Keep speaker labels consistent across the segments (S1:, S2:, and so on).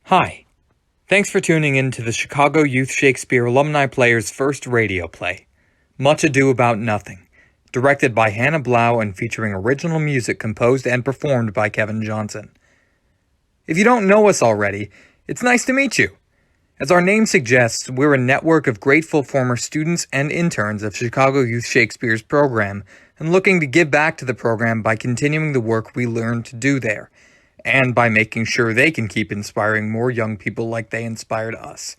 S1: Hi. Thanks for tuning in to the Chicago Youth Shakespeare Alumni Players' first radio play, Much Ado About Nothing, directed by Hannah Blau and featuring original music composed and performed by Kevin Johnson. If you don't know us already, it's nice to meet you. As our name suggests, we're a network of grateful former students and interns of Chicago Youth Shakespeare's program and looking to give back to the program by continuing the work we learned to do there, and by making sure they can keep inspiring more young people like they inspired us.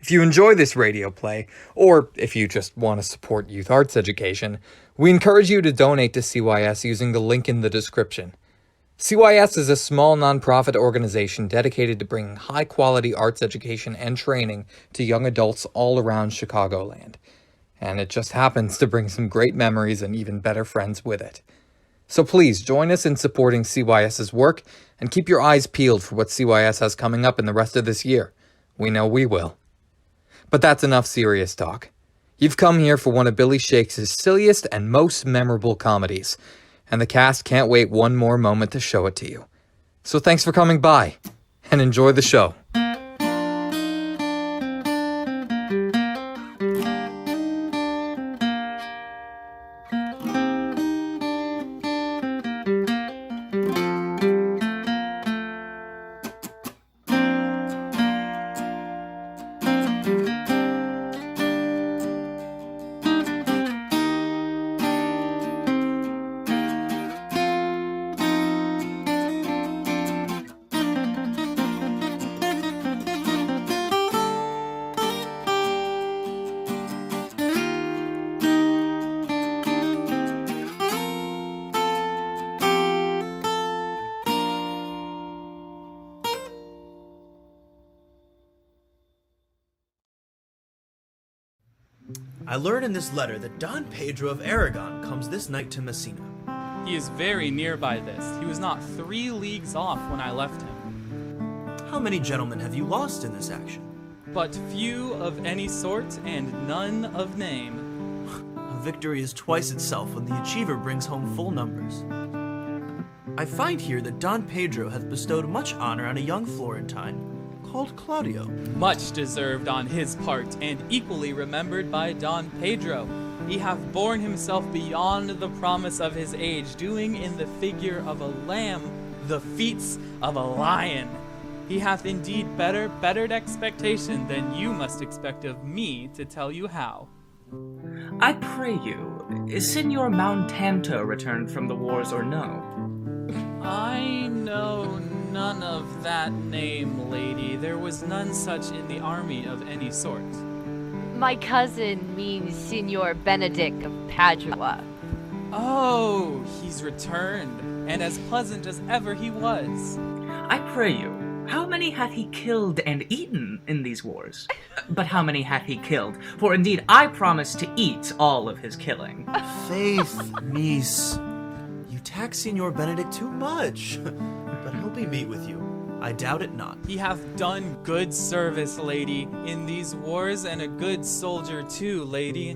S1: If you enjoy this radio play, or if you just want to support youth arts education, we encourage you to donate to CYS using the link in the description. CYS is a small nonprofit organization dedicated to bringing high-quality arts education and training to young adults all around Chicagoland. And it just happens to bring some great memories and even better friends with it. So please join us in supporting CYS's work and keep your eyes peeled for what CYS has coming up in the rest of this year. We know we will. But that's enough serious talk. You've come here for one of Billy Shakes's silliest and most memorable comedies, and the cast can't wait one more moment to show it to you. So thanks for coming by, and enjoy the show.
S2: I learn in this letter that Don Pedro of Aragon comes this night to Messina.
S3: He is very near by this. He was not 3 leagues off when I left him.
S2: How many gentlemen have you lost in this action?
S3: But few of any sort, and none of name.
S2: A victory is twice itself when the achiever brings home full numbers. I find here that Don Pedro hath bestowed much honor on a young Florentine called Claudio.
S3: Much deserved on his part, and equally remembered by Don Pedro. He hath borne himself beyond the promise of his age, doing in the figure of a lamb the feats of a lion. He hath indeed bettered expectation than you must expect of me to tell you how.
S4: I pray you, is Signor Mountanto returned from the wars or no?
S3: I know none of that name, lady. There was none such in the army of any sort.
S5: My cousin means Signor Benedick of Padua.
S3: Oh, he's returned, and as pleasant as ever he was.
S4: I pray you, how many hath he killed and eaten in these wars? But how many hath he killed? For indeed I promise to eat all of his killing.
S2: Faith, niece. You tax Signor Benedick too much. But he'll be meet with you. I doubt it not.
S3: He hath done good service, lady, in these wars, and a good soldier too, lady.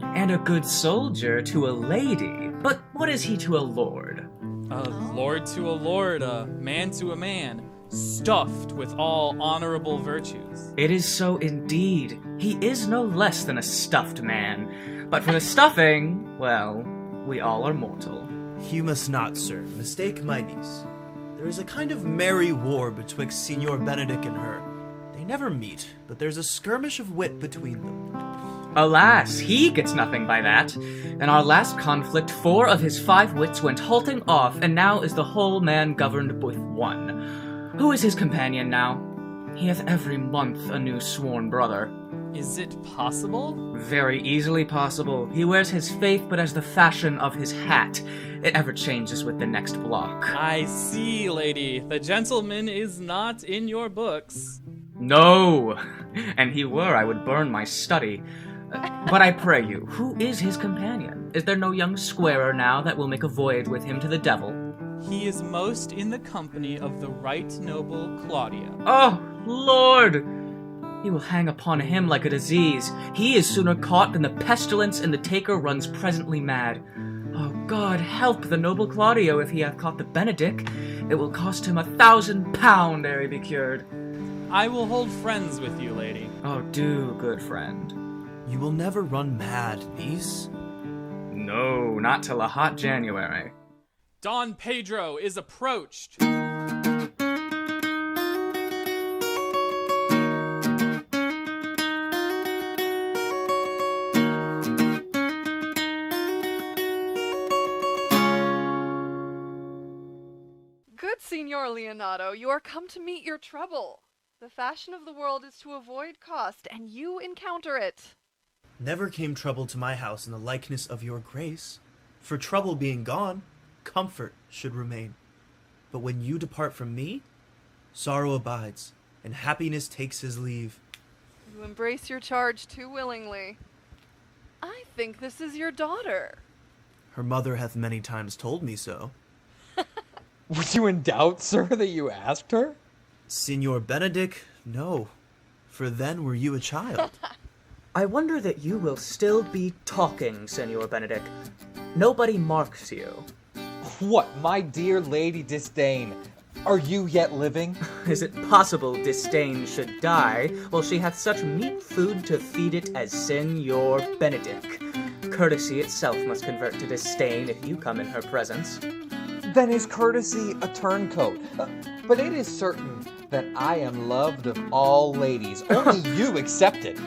S4: And a good soldier to a lady. But what is he to a lord?
S3: A lord to a lord, a man to a man, stuffed with all honorable virtues.
S4: It is so indeed. He is no less than a stuffed man. But for the stuffing, well, we all are mortal.
S2: You must not, sir, mistake my niece. There is a kind of merry war betwixt Signor Benedick and her. They never meet, but there's a skirmish of wit between them.
S4: Alas, he gets nothing by that. In our last conflict, 4 of his 5 wits went halting off, and now is the whole man governed with 1. Who is his companion now? He hath every month a new sworn brother.
S3: Is it possible?
S4: Very easily possible. He wears his faith but as the fashion of his hat. It ever changes with the next block.
S3: I see, lady. The gentleman is not in your books.
S4: No! And he were, I would burn my study. But I pray you, who is his companion? Is there no young squarer now that will make a voyage with him to the devil?
S3: He is most in the company of the right noble Claudio.
S4: Oh, Lord! He will hang upon him like a disease. He is sooner caught than the pestilence, and the taker runs presently mad. Oh, God, help the noble Claudio if he hath caught the Benedick. It will cost him £1,000 ere he be cured.
S3: I will hold friends with you, lady.
S4: Oh, do, good friend.
S2: You will never run mad, niece.
S4: No, not till a hot January.
S3: Don Pedro is approached.
S6: Good Signor Leonato, you are come to meet your trouble. The fashion of the world is to avoid cost, and you encounter it.
S2: Never came trouble to my house in the likeness of your grace. For trouble being gone, comfort should remain. But when you depart from me, sorrow abides, and happiness takes his leave.
S6: You embrace your charge too willingly. I think this is your daughter.
S2: Her mother hath many times told me so.
S1: Were you in doubt, sir, that you asked her?
S2: Signor Benedick, no. For then were you a child.
S4: I wonder that you will still be talking, Senor Benedick. Nobody marks you.
S1: What, my dear Lady Disdain? Are you yet living?
S4: Is it possible Disdain should die, while she hath such meat food to feed it as Senor Benedick? Courtesy itself must convert to disdain if you come in her presence.
S1: Then is courtesy a turncoat? But it is certain that I am loved of all ladies, only you excepted.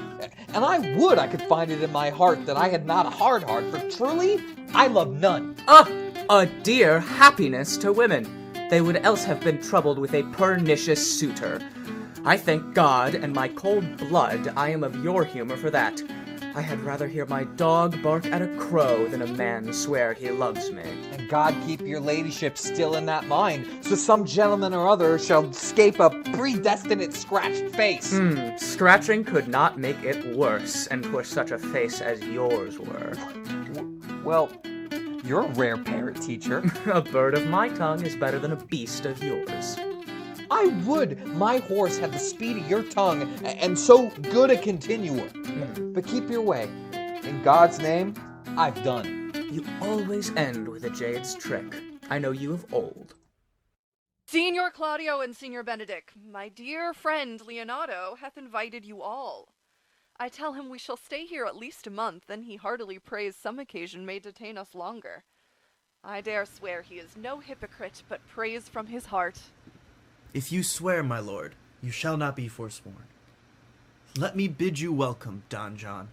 S1: And I could find it in my heart that I had not a hard heart, for truly, I love none.
S4: A dear happiness to women. They would else have been troubled with a pernicious suitor. I thank God and my cold blood I am of your humor for that. I had rather hear my dog bark at a crow than a man swear he loves me.
S1: And God keep your ladyship still in that mind, so some gentleman or other shall escape a predestinate scratched face.
S4: Scratching could not make it worse, and 'twere such a face as yours were.
S1: Well, you're a rare parrot, teacher.
S4: A bird of my tongue is better than a beast of yours.
S1: I would my horse had the speed of your tongue, and so good a continuer. But keep your way. In God's name, I've done.
S4: You always end with a jade's trick. I know you of old.
S6: Signor Claudio and Signor Benedick, my dear friend Leonato hath invited you all. I tell him we shall stay here at least a month, and he heartily prays some occasion may detain us longer. I dare swear he is no hypocrite, but prays from his heart.
S2: If you swear, my lord, you shall not be forsworn. Let me bid you welcome, Don John.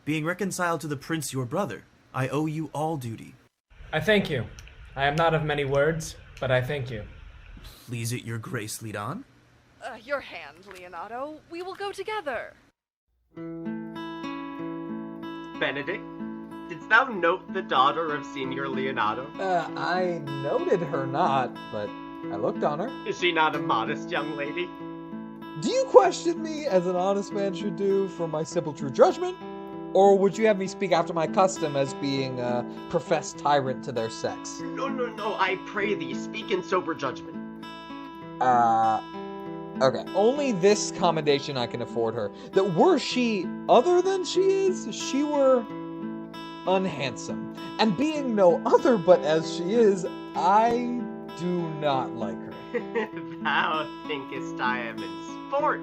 S2: Being reconciled to the prince your brother, I owe you all duty.
S7: I thank you. I am not of many words, but I thank you.
S2: Please it your grace lead on.
S6: Your hand, Leonato. We will go together.
S8: Benedick, didst thou note the daughter of Signor Leonato?
S1: I noted her not, but I looked on her.
S8: Is she not a modest young lady?
S1: Do you question me, as an honest man should do, for my simple true judgment? Or would you have me speak after my custom as being a professed tyrant to their sex?
S8: No, I pray thee, speak in sober judgment.
S1: Okay. Only this commendation I can afford her, that were she other than she is, she were unhandsome. And being no other but as she is, I do not like her.
S8: Thou thinkest I am in sport.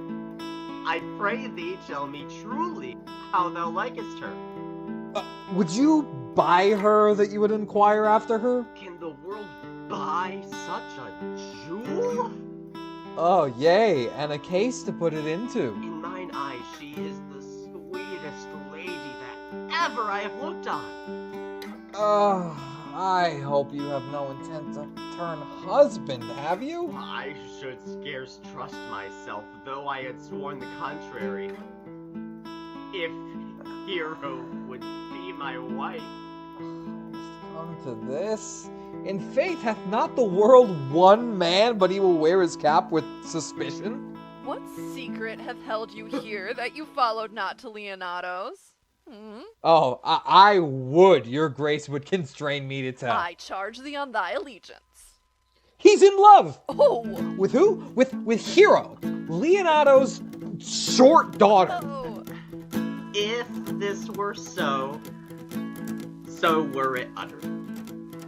S8: I pray thee tell me truly how thou likest her.
S1: Would you buy her that you would inquire after her?
S8: Can the world buy such a jewel?
S1: Oh, yea, and a case to put it into.
S8: In mine eyes she is the sweetest lady that ever I have looked on.
S1: Oh, I hope you have no intent to turn husband, have you?
S8: I should scarce trust myself, though I had sworn the contrary. If Hero would be my wife.
S1: Come to this? In faith, hath not the world one man, but he will wear his cap with suspicion?
S6: What secret hath held you here that you followed not to Leonato's?
S1: Oh, I would, your grace would constrain me to tell.
S6: I charge thee on thy allegiance.
S1: He's in love!
S6: Oh!
S1: With who? With Hero, Leonato's short daughter.
S6: Oh.
S8: If this were so, so were it uttered.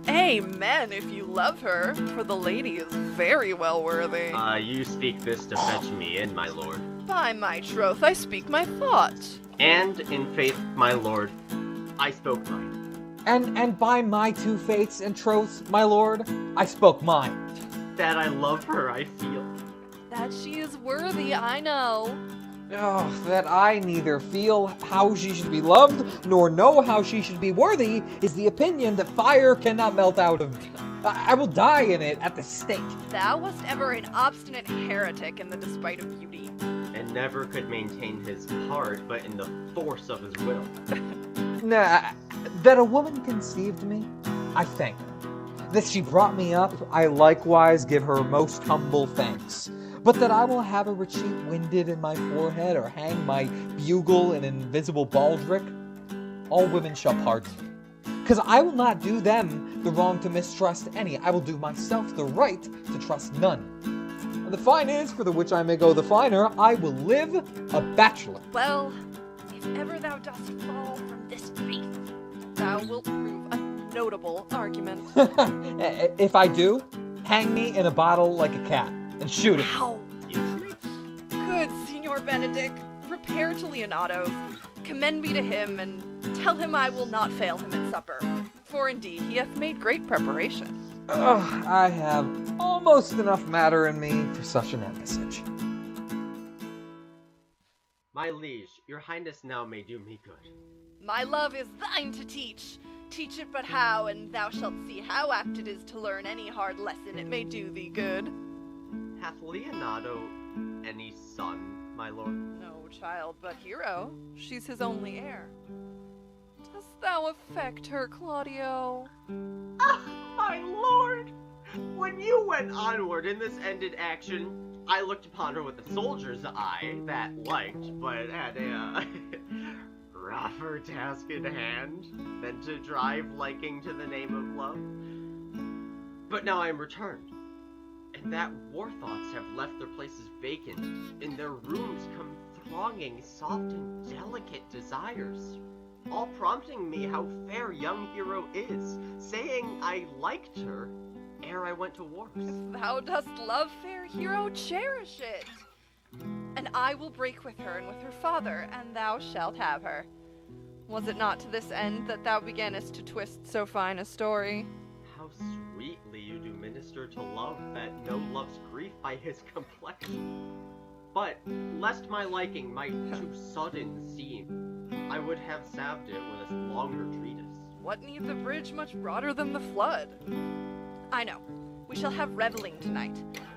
S6: Amen, if you love her, for the lady is very well worthy.
S8: You speak this to fetch me in, my lord.
S6: By my troth, I speak my thought.
S8: And in faith, my lord, I spoke mine.
S9: And by my 2 faiths and troths, my lord, I spoke mine.
S8: That I love her, I feel.
S6: That she is worthy, I know.
S9: Oh, that I neither feel how she should be loved, nor know how she should be worthy, is the opinion that fire cannot melt out of me. I will die in it at the stake.
S6: Thou wast ever an obstinate heretic in the despite of beauty.
S8: And never could maintain his heart, but in the force of his will.
S9: Nah, that a woman conceived me, I thank her. That she brought me up, I likewise give her most humble thanks. But that I will have a retreat winded in my forehead, or hang my bugle in invisible baldric, all women shall pardon me. 'Cause I will not do them the wrong to mistrust any, I will do myself the right to trust none. And the fine is, for the which I may go the finer, I will live a bachelor.
S6: Well, if ever thou dost fall from this faith, thou wilt prove a notable argument.
S9: If I do, hang me in a bottle like a cat, and shoot it.
S6: Ow! Good, Signor Benedick. Repair to Leonato's, commend me to him, and tell him I will not fail him at supper. For indeed he hath made great preparation.
S9: I have almost enough matter in me for such an embassage.
S8: My liege, your highness now may do me good.
S6: My love is thine to teach. Teach it but how, and thou shalt see how apt it is to learn any hard lesson it may do thee good.
S8: Hath Leonato any son, my lord?
S6: No child, but Hero. She's his only heir. Dost thou affect her, Claudio?
S8: Ah, my lord! When you went onward in this ended action, I looked upon her with a soldier's eye that liked, but had a rougher task in hand than to drive liking to the name of love. But now I am returned, and that war thoughts have left their places vacant, in their rooms come thronging soft and delicate desires, all prompting me how fair young Hero is, saying I liked her ere I went to wars.
S6: If thou dost love fair Hero, cherish it. And I will break with her and with her father, and thou shalt have her. Was it not to this end that thou beganest to twist so fine a story?
S8: How sweetly you do minister to love that no loves grief by his complexion. But, lest my liking might too sudden seem, I would have salved it with a longer treatise.
S6: What need the bridge much broader than the flood? I know. We shall have reveling tonight.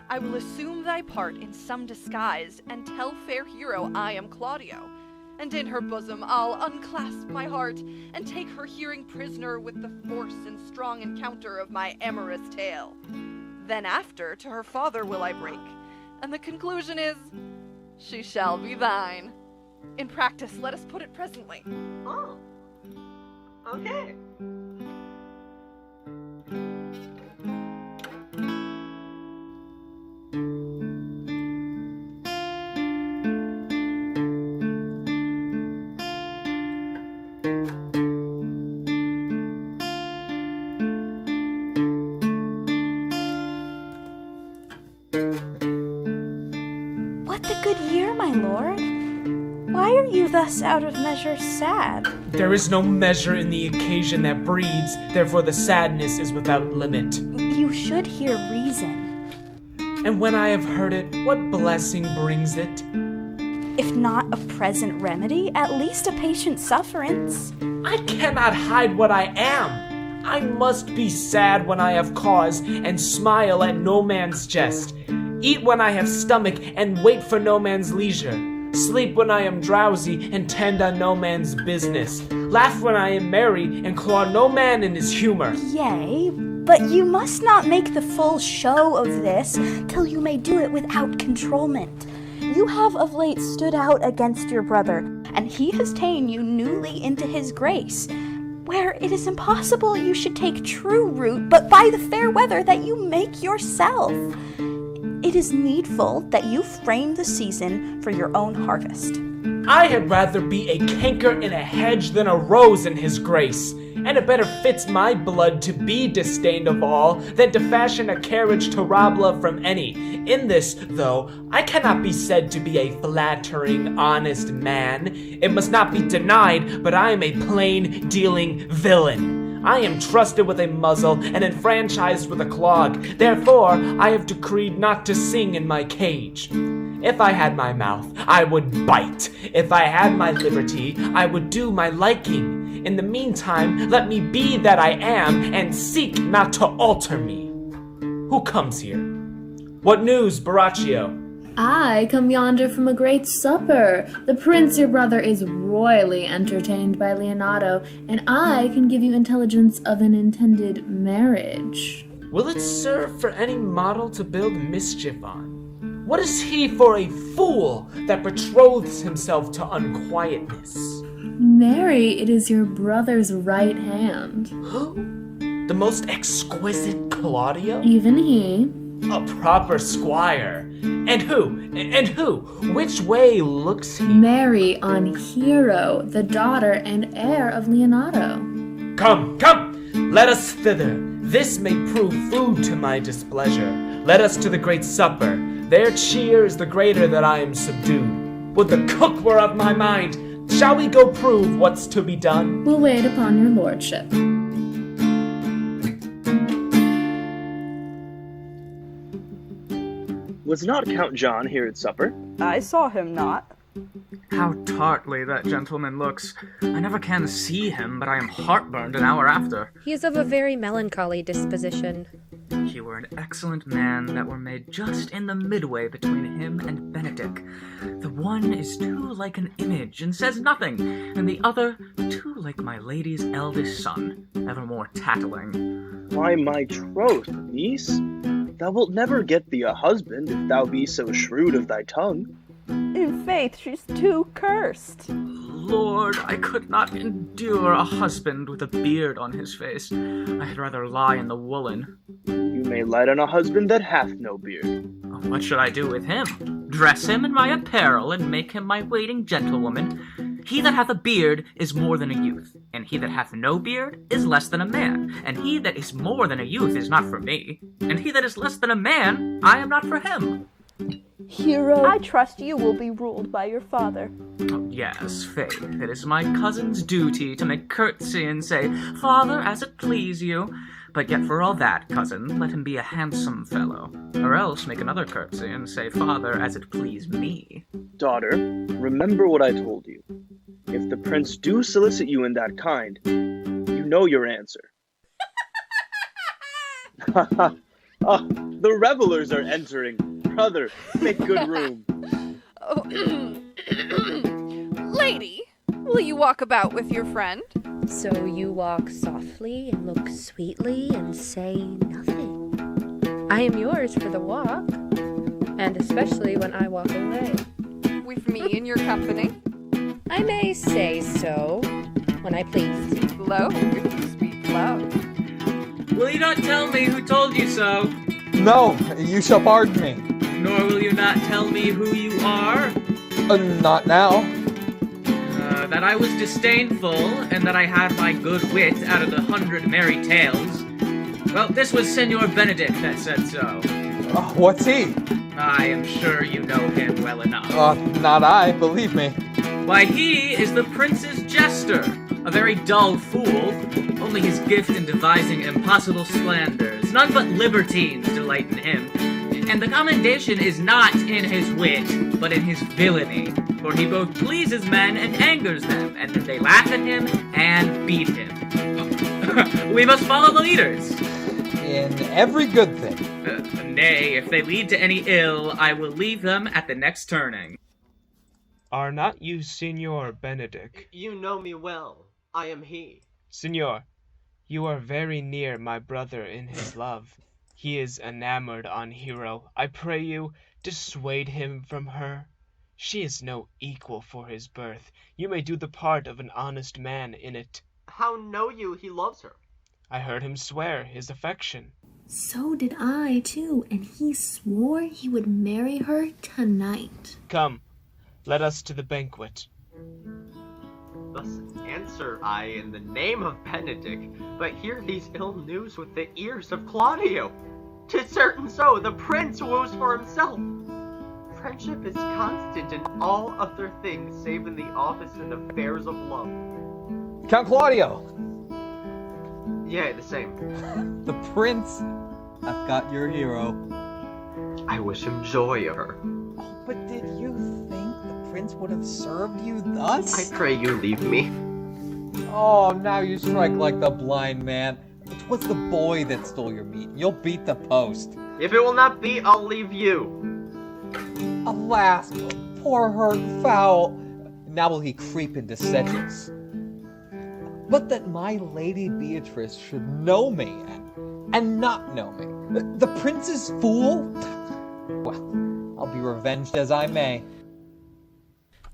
S6: I will assume thy part in some disguise, and tell fair Hero I am Claudio. And in her bosom I'll unclasp my heart, and take her hearing prisoner with the force and strong encounter of my amorous tale. Then after to her father will I break, and the conclusion is, she shall be thine. In practice, let us put it presently.
S8: Oh. Okay.
S10: What the good year, my lord? Why are you thus out of measure sad?
S7: There is no measure in the occasion that breeds, therefore the sadness is without limit.
S10: You should hear reason.
S7: And when I have heard it, what blessing brings it?
S10: If not a present remedy, at least a patient sufferance.
S7: I cannot hide what I am. I must be sad when I have cause, and smile at no man's jest. Eat when I have stomach, and wait for no man's leisure. Sleep when I am drowsy, and tend on no man's business. Laugh when I am merry, and claw no man in his humor.
S10: Yea, but you must not make the full show of this, till you may do it without controlment. You have of late stood out against your brother, and he has ta'en you newly into his grace, where it is impossible you should take true root, but by the fair weather that you make yourself. It is needful that you frame the season for your own harvest.
S7: I had rather be a canker in a hedge than a rose in his grace, and it better fits my blood to be disdained of all than to fashion a carriage to rob love from any. In this, though, I cannot be said to be a flattering, honest man. It must not be denied, but I am a plain-dealing villain. I am trusted with a muzzle and enfranchised with a clog. Therefore, I have decreed not to sing in my cage. If I had my mouth, I would bite. If I had my liberty, I would do my liking. In the meantime, let me be that I am, and seek not to alter me. Who comes here? What news, Borachio?
S11: I come yonder from a great supper. The prince your brother is royally entertained by Leonato, and I can give you intelligence of an intended marriage.
S7: Will it serve for any model to build mischief on? What is he for a fool that betroths himself to unquietness?
S11: Marry, it is your brother's right hand.
S7: Who? The most exquisite Claudio?
S11: Even he.
S7: A proper squire. And who? Which way looks he?
S11: Marry on Hero, the daughter and heir of Leonato.
S7: Come, let us thither. This may prove food to my displeasure. Let us to the great supper. Their cheer is the greater that I am subdued. Would the cook were of my mind! Shall we go prove what's to be done?
S11: We'll wait upon your lordship.
S12: Was not Count John here at supper?
S13: I saw him not.
S4: How tartly that gentleman looks. I never can see him, but I am heartburned an hour after.
S14: He is of a very melancholy disposition.
S4: He were an excellent man that were made just in the midway between him and Benedick. The one is too like an image and says nothing, and the other too like my lady's eldest son, evermore tattling.
S12: Why, my troth, niece, thou wilt never get thee a husband if thou be so shrewd of thy tongue.
S13: In faith, she's too cursed.
S4: Lord, I could not endure a husband with a beard on his face. I had rather lie in the woolen.
S12: You may light on a husband that hath no beard.
S4: What should I do with him? Dress him in my apparel, and make him my waiting gentlewoman. He that hath a beard is more than a youth, and he that hath no beard is less than a man, and he that is more than a youth is not for me, and he that is less than a man, I am not for him.
S13: Hero, I trust you will be ruled by your father.
S4: Oh, yes, faith, it is my cousin's duty to make curtsy and say, Father, as it please you. But yet for all that, cousin, let him be a handsome fellow, or else make another curtsy and say, Father, as it please me.
S12: Daughter, remember what I told you. If the prince do solicit you in that kind, you know your answer. The revelers are entering. Brother, make good room.
S6: Oh, lady, will you walk about with your friend?
S14: So you walk softly and look sweetly and say nothing. I am yours for the walk, and especially when I walk away.
S6: With me in your company?
S14: I may say so, when I please.
S6: Speak low, if you speak loud.
S4: Will you not tell me who told you so?
S9: No, you shall pardon me.
S4: Nor will you not tell me who you are?
S9: Not now.
S4: That I was disdainful, and that I had my good wit out of the 100 merry tales. Well, this was Senor Benedick that said so.
S9: What's he?
S4: I am sure you know him well enough.
S9: Not I, believe me.
S4: Why, he is the prince's jester, a very dull fool, only his gift in devising impossible slanders. None but libertines delight in him. And the commendation is not in his wit, but in his villainy. For he both pleases men and angers them, and then they laugh at him and beat him. We must follow the leaders.
S9: In every good thing.
S4: Nay, if they lead to any ill, I will leave them at the next turning.
S7: Are not you Signor Benedick?
S8: You know me well. I am he.
S7: Signor, you are very near my brother in his love. He is enamored on Hero. I pray you, dissuade him from her. She is no equal for his birth. You may do the part of an honest man in it.
S8: How know you he loves her?
S7: I heard him swear his affection.
S11: So did I, too, and he swore he would marry her tonight.
S7: Come, let us to the banquet.
S8: Thus answer I in the name of Benedick, but hear these ill news with the ears of Claudio. 'Tis certain so, the prince woos for himself. Friendship is constant in all other things, save in the office and affairs of love.
S9: Count Claudio!
S8: Yea, the same.
S9: The prince, I've got your hero.
S8: I wish him joy of her.
S9: Oh, but did you think the prince would have served you thus?
S8: I pray you leave me.
S9: Oh, now you strike like the blind man. 'Twas the boy that stole your meat. You'll beat the post.
S8: If it will not be, I'll leave you.
S9: Alas, poor hurt fowl. Now will he creep into sedges. But that my lady Beatrice should know me and not know me. The prince's fool? Well, I'll be revenged as I may.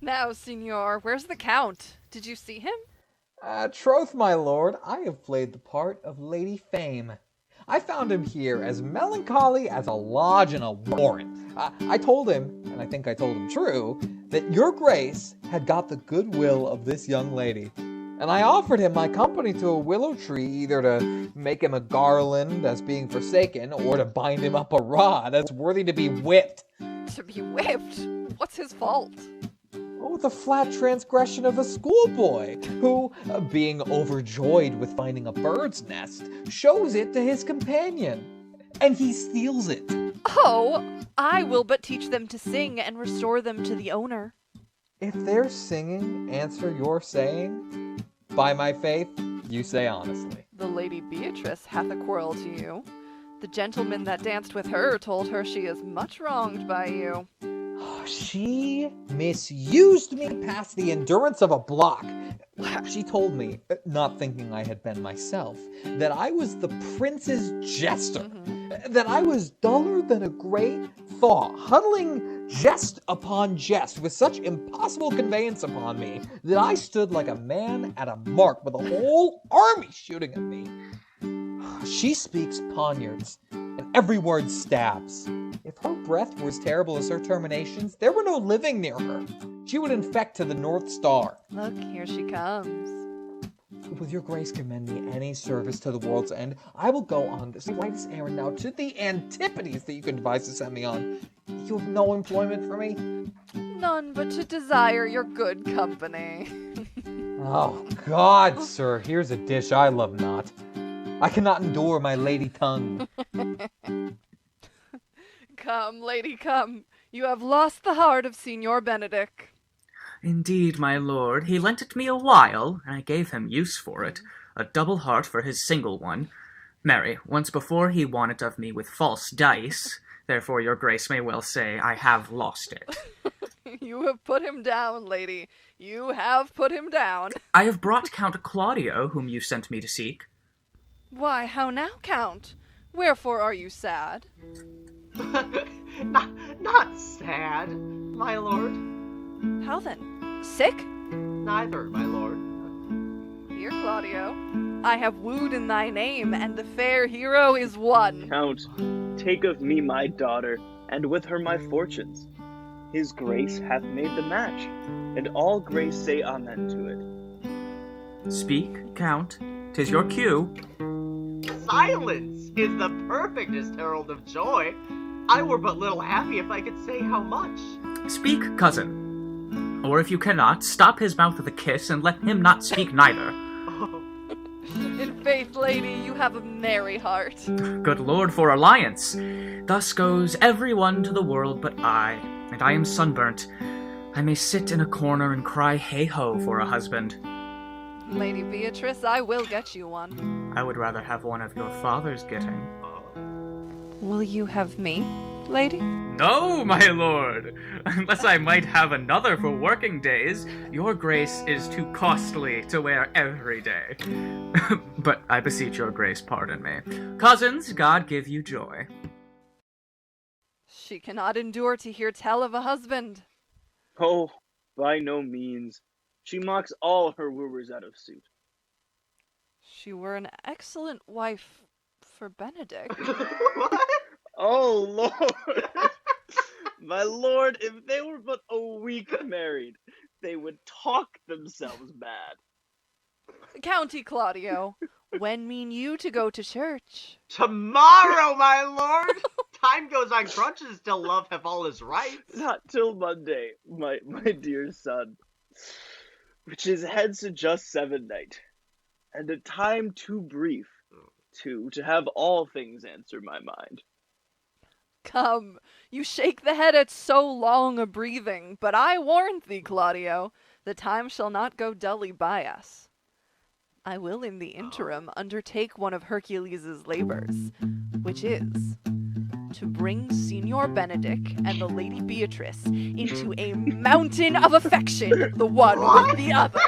S6: Now, Signor, where's the Count? Did you see him?
S9: Troth, my lord, I have played the part of Lady Fame. I found him here as melancholy as a lodge in a warren. I told him, and I think I told him true, that your grace had got the goodwill of this young lady. And I offered him my company to a willow tree, either to make him a garland as being forsaken, or to bind him up a rod as worthy to be whipped.
S6: To be whipped? What's his fault?
S9: Oh, the flat transgression of a schoolboy, who, being overjoyed with finding a bird's nest, shows it to his companion, and he steals it.
S6: Oh, I will but teach them to sing and restore them to the owner.
S9: If their singing answer your saying, by my faith, you say honestly.
S6: The Lady Beatrice hath a quarrel to you. The gentleman that danced with her told her she is much wronged by you.
S9: She misused me past the endurance of a block. She told me, not thinking I had been myself, that I was the prince's jester, that I was duller than a great thaw, huddling jest upon jest with such impossible conveyance upon me that I stood like a man at a mark with a whole army shooting at me. She speaks poniards, and every word stabs. If her breath were as terrible as her terminations, there were no living near her. She would infect to the North Star.
S6: Look, here she comes.
S9: Will your grace commend me any service to the world's end? I will go on this slightest errand now to the antipodes that you can devise to send me on. You have no employment for me?
S6: None but to desire your good company.
S9: Oh, God, sir, here's a dish I love not. I cannot endure my lady tongue.
S6: Come, lady, come. You have lost the heart of Signor Benedick.
S4: Indeed, my lord, he lent it me a while, and I gave him use for it, a double heart for his single one. Marry, once before he won it of me with false dice, therefore your grace may well say I have lost it.
S6: You have put him down, lady. You have put him down.
S4: I have brought Count Claudio, whom you sent me to seek.
S6: Why, how now, Count? Wherefore are you sad?
S8: Not sad, my lord.
S6: How then? Sick?
S8: Neither, my lord.
S6: Here, Claudio. I have wooed in thy name, and the fair hero is won.
S12: Count, take of me my daughter, and with her my fortunes. His grace hath made the match, and all grace say amen to it.
S4: Speak, Count. 'Tis your cue.
S8: Silence is the perfectest herald of joy. I were but little happy if I could say how much.
S4: Speak, cousin. Or if you cannot, stop his mouth with a kiss, and let him not speak neither.
S6: In faith, lady, you have a merry heart.
S4: Good lord, for alliance. Thus goes every one to the world but I, and I am sunburnt. I may sit in a corner and cry hey-ho for a husband.
S6: Lady Beatrice, I will get you one.
S4: I would rather have one of your father's getting.
S6: Will you have me, lady?
S4: No, my lord! Unless I might have another for working days, your grace is too costly to wear every day. But I beseech your grace pardon me. Cousins, God give you joy.
S6: She cannot endure to hear tell of a husband.
S12: Oh, by no means. She mocks all her wooers out of suit.
S6: She were an excellent wife for Benedick.
S8: What?
S12: Oh, Lord! My lord, if they were but a week married, they would talk themselves mad.
S6: County Claudio, when mean you to go to church?
S8: Tomorrow, my lord! Time goes on crunches till love have all his rights.
S12: Not till Monday, my dear son, which is hence a just 7 night, and a time too brief, to have all things answer my mind.
S6: Come, you shake the head at so long a breathing, but I warn thee, Claudio, the time shall not go dully by us. I will in the interim undertake one of Hercules' labors, which is to bring Signor Benedick and the Lady Beatrice into a mountain of affection, the one with the other.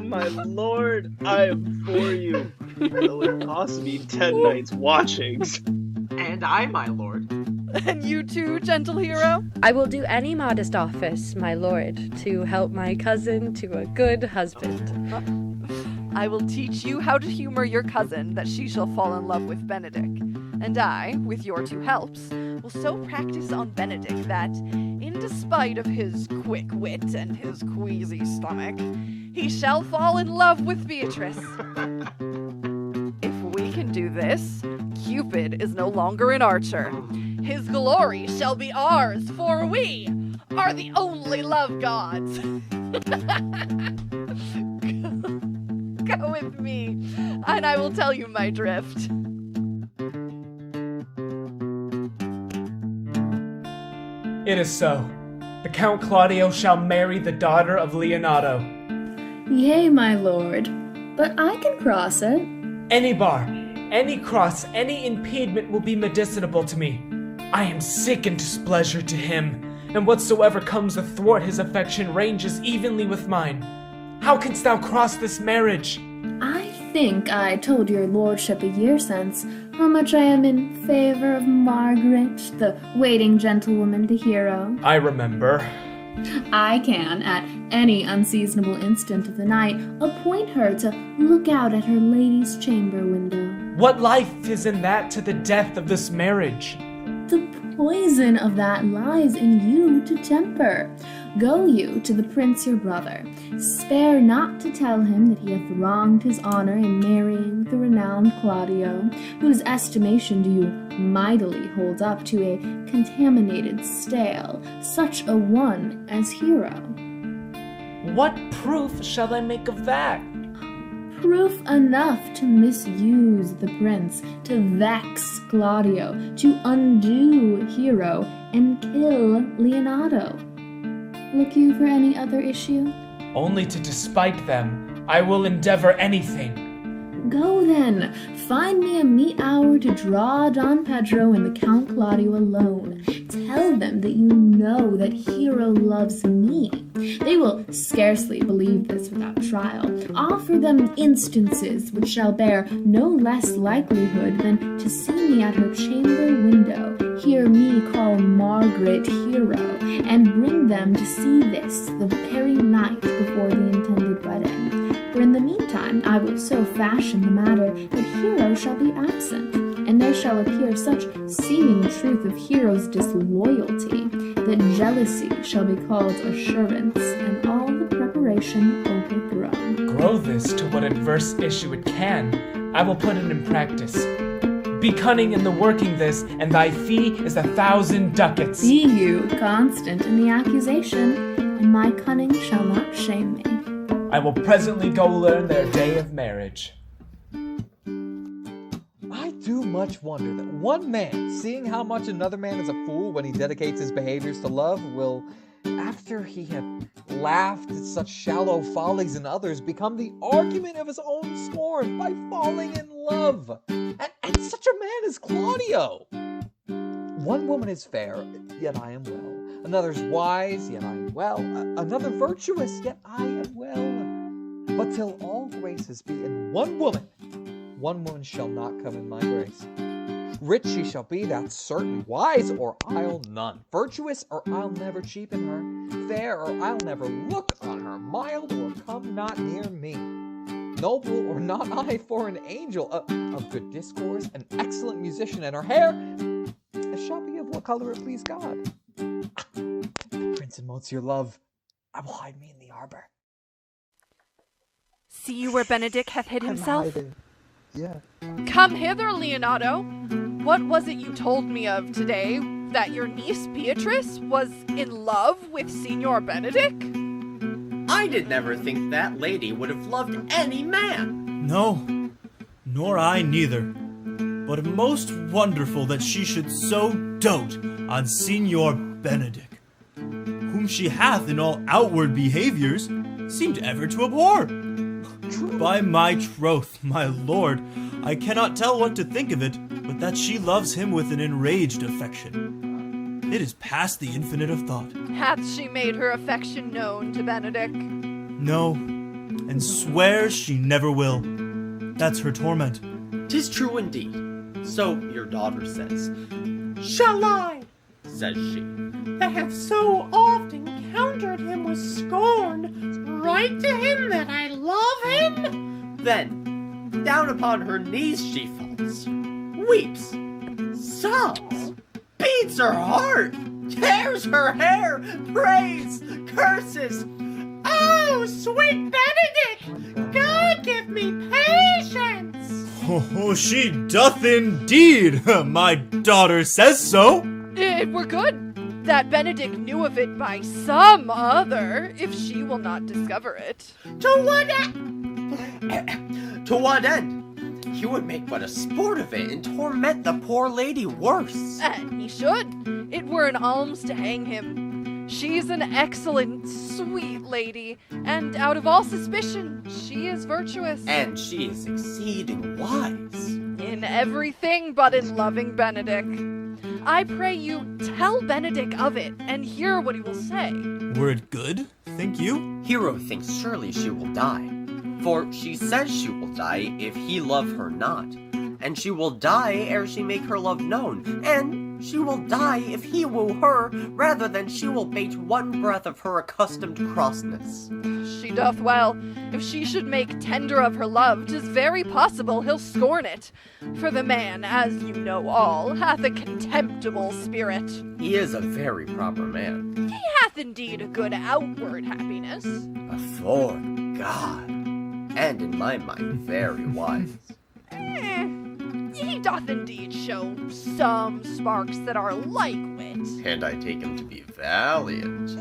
S12: My lord, I am for you, though it cost me 10 nights' watchings.
S8: And I, my lord.
S6: And you too, gentle hero?
S14: I will do any modest office, my lord, to help my cousin to a good husband.
S6: I will teach you how to humor your cousin, that she shall fall in love with Benedick. And I, with your 2 helps, will so practice on Benedick that, in despite of his quick wit and his queasy stomach, he shall fall in love with Beatrice. If we can do this, Cupid is no longer an archer. His glory shall be ours, for we are the only love gods. Go with me, and I will tell you my drift.
S7: It is so. The Count Claudio shall marry the daughter of Leonato.
S11: Yea, my lord, but I can cross it.
S7: Any bar, any cross, any impediment will be medicinable to me. I am sick in displeasure to him, and whatsoever comes athwart his affection ranges evenly with mine. How canst thou cross this marriage?
S11: I think I told your lordship a year since how much I am in favor of Margaret, the waiting gentlewoman to hero.
S7: I remember.
S11: I can, at any unseasonable instant of the night, appoint her to look out at her lady's chamber window.
S7: What life is in that to the death of this marriage?
S11: The poison of that lies in you to temper. Go you to the prince your brother. Spare not to tell him that he hath wronged his honor in marrying the renowned Claudio, whose estimation do you mightily hold up to a contaminated stale, such a one as hero.
S7: What proof shall I make of that?
S11: Proof enough to misuse the prince, to vex Claudio, to undo Hero, and kill Leonato. Look you for any other issue?
S7: Only to despite them, I will endeavor anything.
S11: Go then, find me a meet hour to draw Don Pedro and the Count Claudio alone. Tell them that you know that Hero loves me. They will scarcely believe this without trial. Offer them instances which shall bear no less likelihood than to see me at her chamber window, hear me call Margaret Hero, and bring them to see this the very night before the intended wedding. For in the meantime I will so fashion the matter that Hero shall be absent, and there shall appear such seeming truth of Hero's disloyalty that jealousy shall be called assurance, and all the preparation overthrown.
S7: Grow this to what adverse issue it can. I will put it in practice. Be cunning in the working this, and thy fee is 1,000 ducats.
S11: Be you constant in the accusation, and my cunning shall not shame me.
S7: I will presently go learn their day of marriage.
S9: I do much wonder that one man, seeing how much another man is a fool when he dedicates his behaviors to love, will, after he hath laughed at such shallow follies in others, become the argument of his own scorn by falling in love. And such a man as Claudio. One woman is fair, yet I am well. Another's wise, yet I am well. Another virtuous, yet I am well. But till all graces be in one woman shall not come in my grace. Rich she shall be, that's certain. Wise, or I'll none. Virtuous, or I'll never cheapen her. Fair, or I'll never look on her. Mild, or come not near me. Noble, or not I for an angel. Of good discourse, an excellent musician, and her hair shall be of what color it please God. The prince and motes your love. I will hide me in the arbor.
S6: See you where Benedick hath hid himself?
S9: hiding. Yeah.
S6: Come hither, Leonato. What was it you told me of today? That your niece Beatrice was in love with Signor Benedick?
S8: I did never think that lady would have loved any man.
S2: No, nor I neither. But most wonderful that she should so dote on Signor Benedick, whom she hath in all outward behaviors seemed ever to abhor. By my troth, my lord, I cannot tell what to think of it, but that she loves him with an enraged affection. It is past the infinite of thought.
S6: Hath she made her affection known to Benedick?
S2: No, and swears she never will. That's her torment.
S8: 'Tis true indeed. So your daughter says. Shall I, says she, that have so often countered him with scorn, write to him that I love him? Then, down upon her knees she falls, weeps, sobs, beats her heart, tears her hair, prays, curses. Oh, sweet Benedick, God give me patience!
S2: Oh, she doth indeed. My daughter says so.
S6: It were good that Benedick knew of it by some other, if she will not discover it.
S8: To what end? To what end? He would make but a sport of it and torment the poor lady worse.
S6: And he should. It were an alms to hang him. She's an excellent, sweet lady, and out of all suspicion, she is virtuous.
S8: And she is exceeding wise.
S6: In everything but in loving Benedick. I pray you tell Benedick of it, and hear what he will say.
S2: Were it good, think you?
S8: Hero thinks surely she will die. For she says she will die if he love her not. And she will die ere she make her love known. And she will die if he woo her, rather than she will bate one breath of her accustomed crossness.
S6: She doth well. If she should make tender of her love, 'tis very possible he'll scorn it. For the man, as you know all, hath a contemptible spirit.
S8: He is a very proper man.
S6: He hath indeed a good outward happiness.
S8: Before God, and in my mind very wise.
S6: He doth indeed show some sparks that are like wit.
S8: And I take him to be valiant.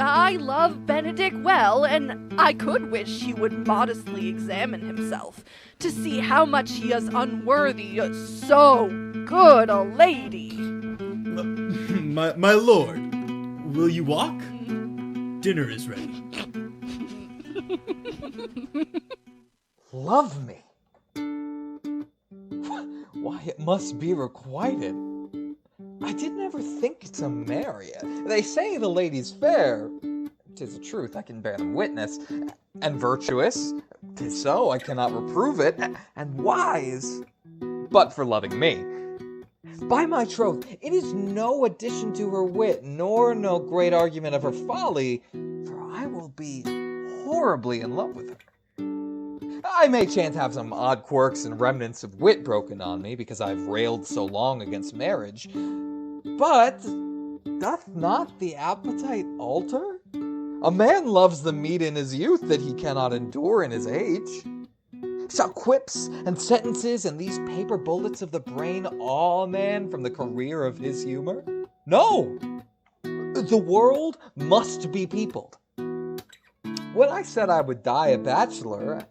S6: I love Benedick well, and I could wish he would modestly examine himself, to see how much he is unworthy of so good a lady.
S2: My lord, will you walk? Dinner is ready.
S9: Love me? Why, it must be requited. I did never think to marry it. They say the lady's fair. 'Tis a truth, I can bear them witness. And virtuous. 'Tis so, I cannot reprove it. And wise. But for loving me. By my troth, it is no addition to her wit, nor no great argument of her folly, for I will be horribly in love with her. I may chance have some odd quirks and remnants of wit broken on me, because I've railed so long against marriage. But doth not the appetite alter? A man loves the meat in his youth that he cannot endure in his age. Shall quips and sentences and these paper bullets of the brain awe a man from the career of his humor? No! The world must be peopled. When I said I would die a bachelor,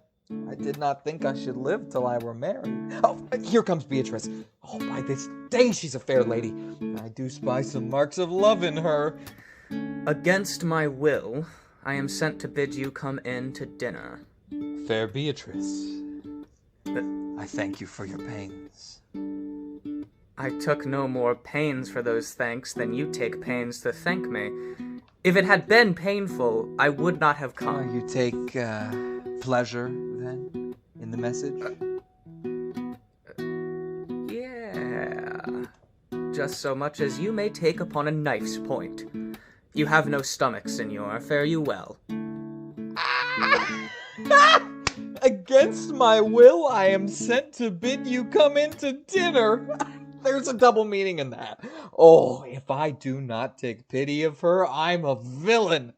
S9: I did not think I should live till I were married. Oh, here comes Beatrice. Oh, by this day she's a fair lady. I do spy some marks of love in her.
S4: Against my will, I am sent to bid you come in to dinner.
S9: Fair Beatrice, I thank you for your pains.
S4: I took no more pains for those thanks than you take pains to thank me. If it had been painful, I would not have come.
S9: You take pleasure, then, in the message?
S4: Yeah. Just so much as you may take upon a knife's point. You have no stomach, senor. Fare you well.
S9: Against my will, I am sent to bid you come in to dinner. There's a double meaning in that. Oh, if I do not take pity of her, I'm a villain.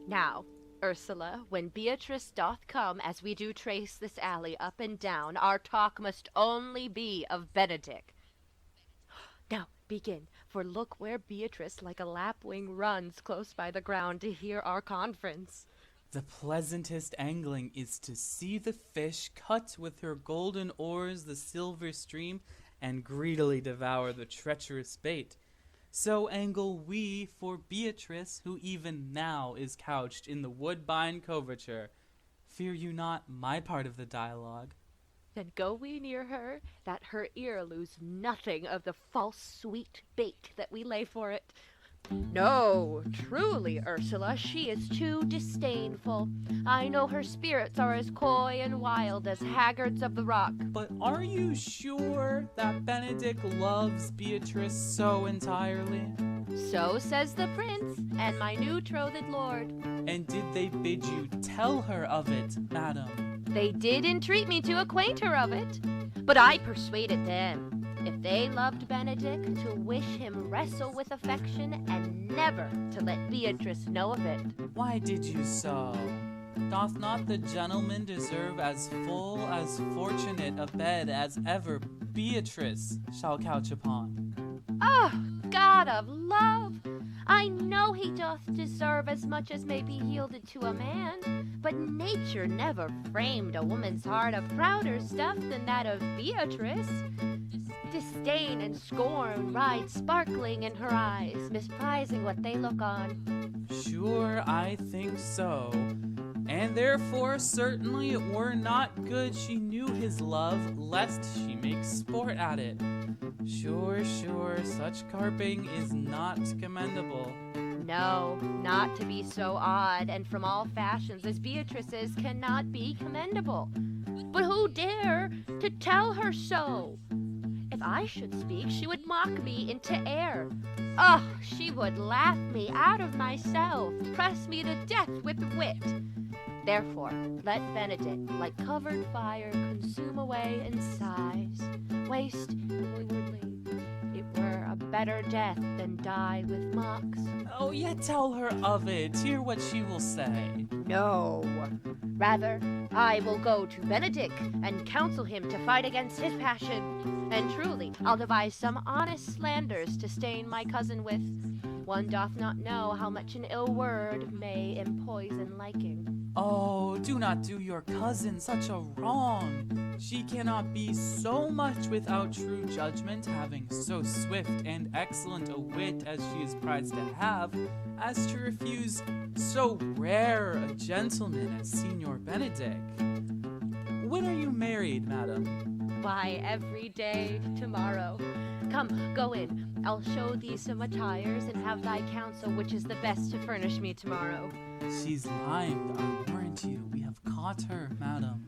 S5: Now, Ursula, when Beatrice doth come, as we do trace this alley up and down, our talk must only be of Benedick. Now, begin, for look where Beatrice like a lapwing runs close by the ground to hear our conference.
S3: The pleasantest angling is to see the fish cut with her golden oars the silver stream and greedily devour the treacherous bait. So angle we for Beatrice, who even now is couched in the woodbine coverture. Fear you not my part of the dialogue.
S5: Then go we near her, that her ear lose nothing of the false sweet bait that we lay for it. No, truly, Ursula, she is too disdainful. I know her spirits are as coy and wild as haggards of the rock.
S3: But are you sure that Benedick loves Beatrice so entirely?
S5: So says the prince and my new betrothed lord.
S3: And did they bid you tell her of it, madam?
S5: They did entreat me to acquaint her of it, but I persuaded them, if they loved Benedick, to wish him wrestle with affection and never to let Beatrice know of it.
S3: Why did you so? Doth not the gentleman deserve as full as fortunate a bed as ever Beatrice shall couch upon?
S5: Ah, God of love! I know he doth deserve as much as may be yielded to a man, but nature never framed a woman's heart of prouder stuff than that of Beatrice. Disdain and scorn ride sparkling in her eyes, misprizing what they look on.
S3: Sure, I think so. And therefore certainly it were not good she knew his love, lest she make sport at it. Sure, such carping is not commendable.
S5: No, not to be so odd and from all fashions as Beatrice's cannot be commendable. But who dare to tell her so? If I should speak, she would mock me into air. Oh, she would laugh me out of myself, press me to death with wit. Therefore, let Benedick, like covered fire, consume away in sighs, waste inwardly. It were a better death than die with mocks.
S3: Oh, yet tell her of it. Hear what she will say.
S5: No. Rather, I will go to Benedick and counsel him to fight against his passion. And truly, I'll devise some honest slanders to stain my cousin with. One doth not know how much an ill word may empoison liking.
S3: Oh, do not do your cousin such a wrong. She cannot be so much without true judgment, having so swift and excellent a wit as she is prized to have, as to refuse so rare a gentleman as Signor Benedick. When are you married, madam?
S5: Why, every day tomorrow. Come, go in. I'll show thee some attires and have thy counsel which is the best to furnish me tomorrow.
S3: She's limed, I warrant you. We have caught her, madam.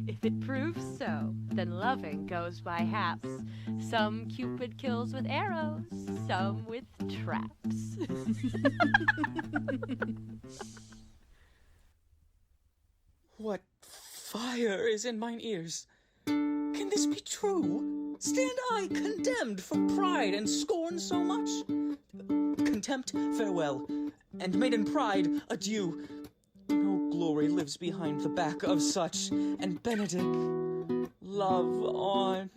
S5: If it proves so, then loving goes by haps. Some Cupid kills with arrows, some with traps.
S15: What fire is in mine ears? Can this be true? Stand I condemned for pride and scorn so much? Contempt, farewell, and maiden pride, adieu. No glory lives behind the back of such, and Benedick, love on.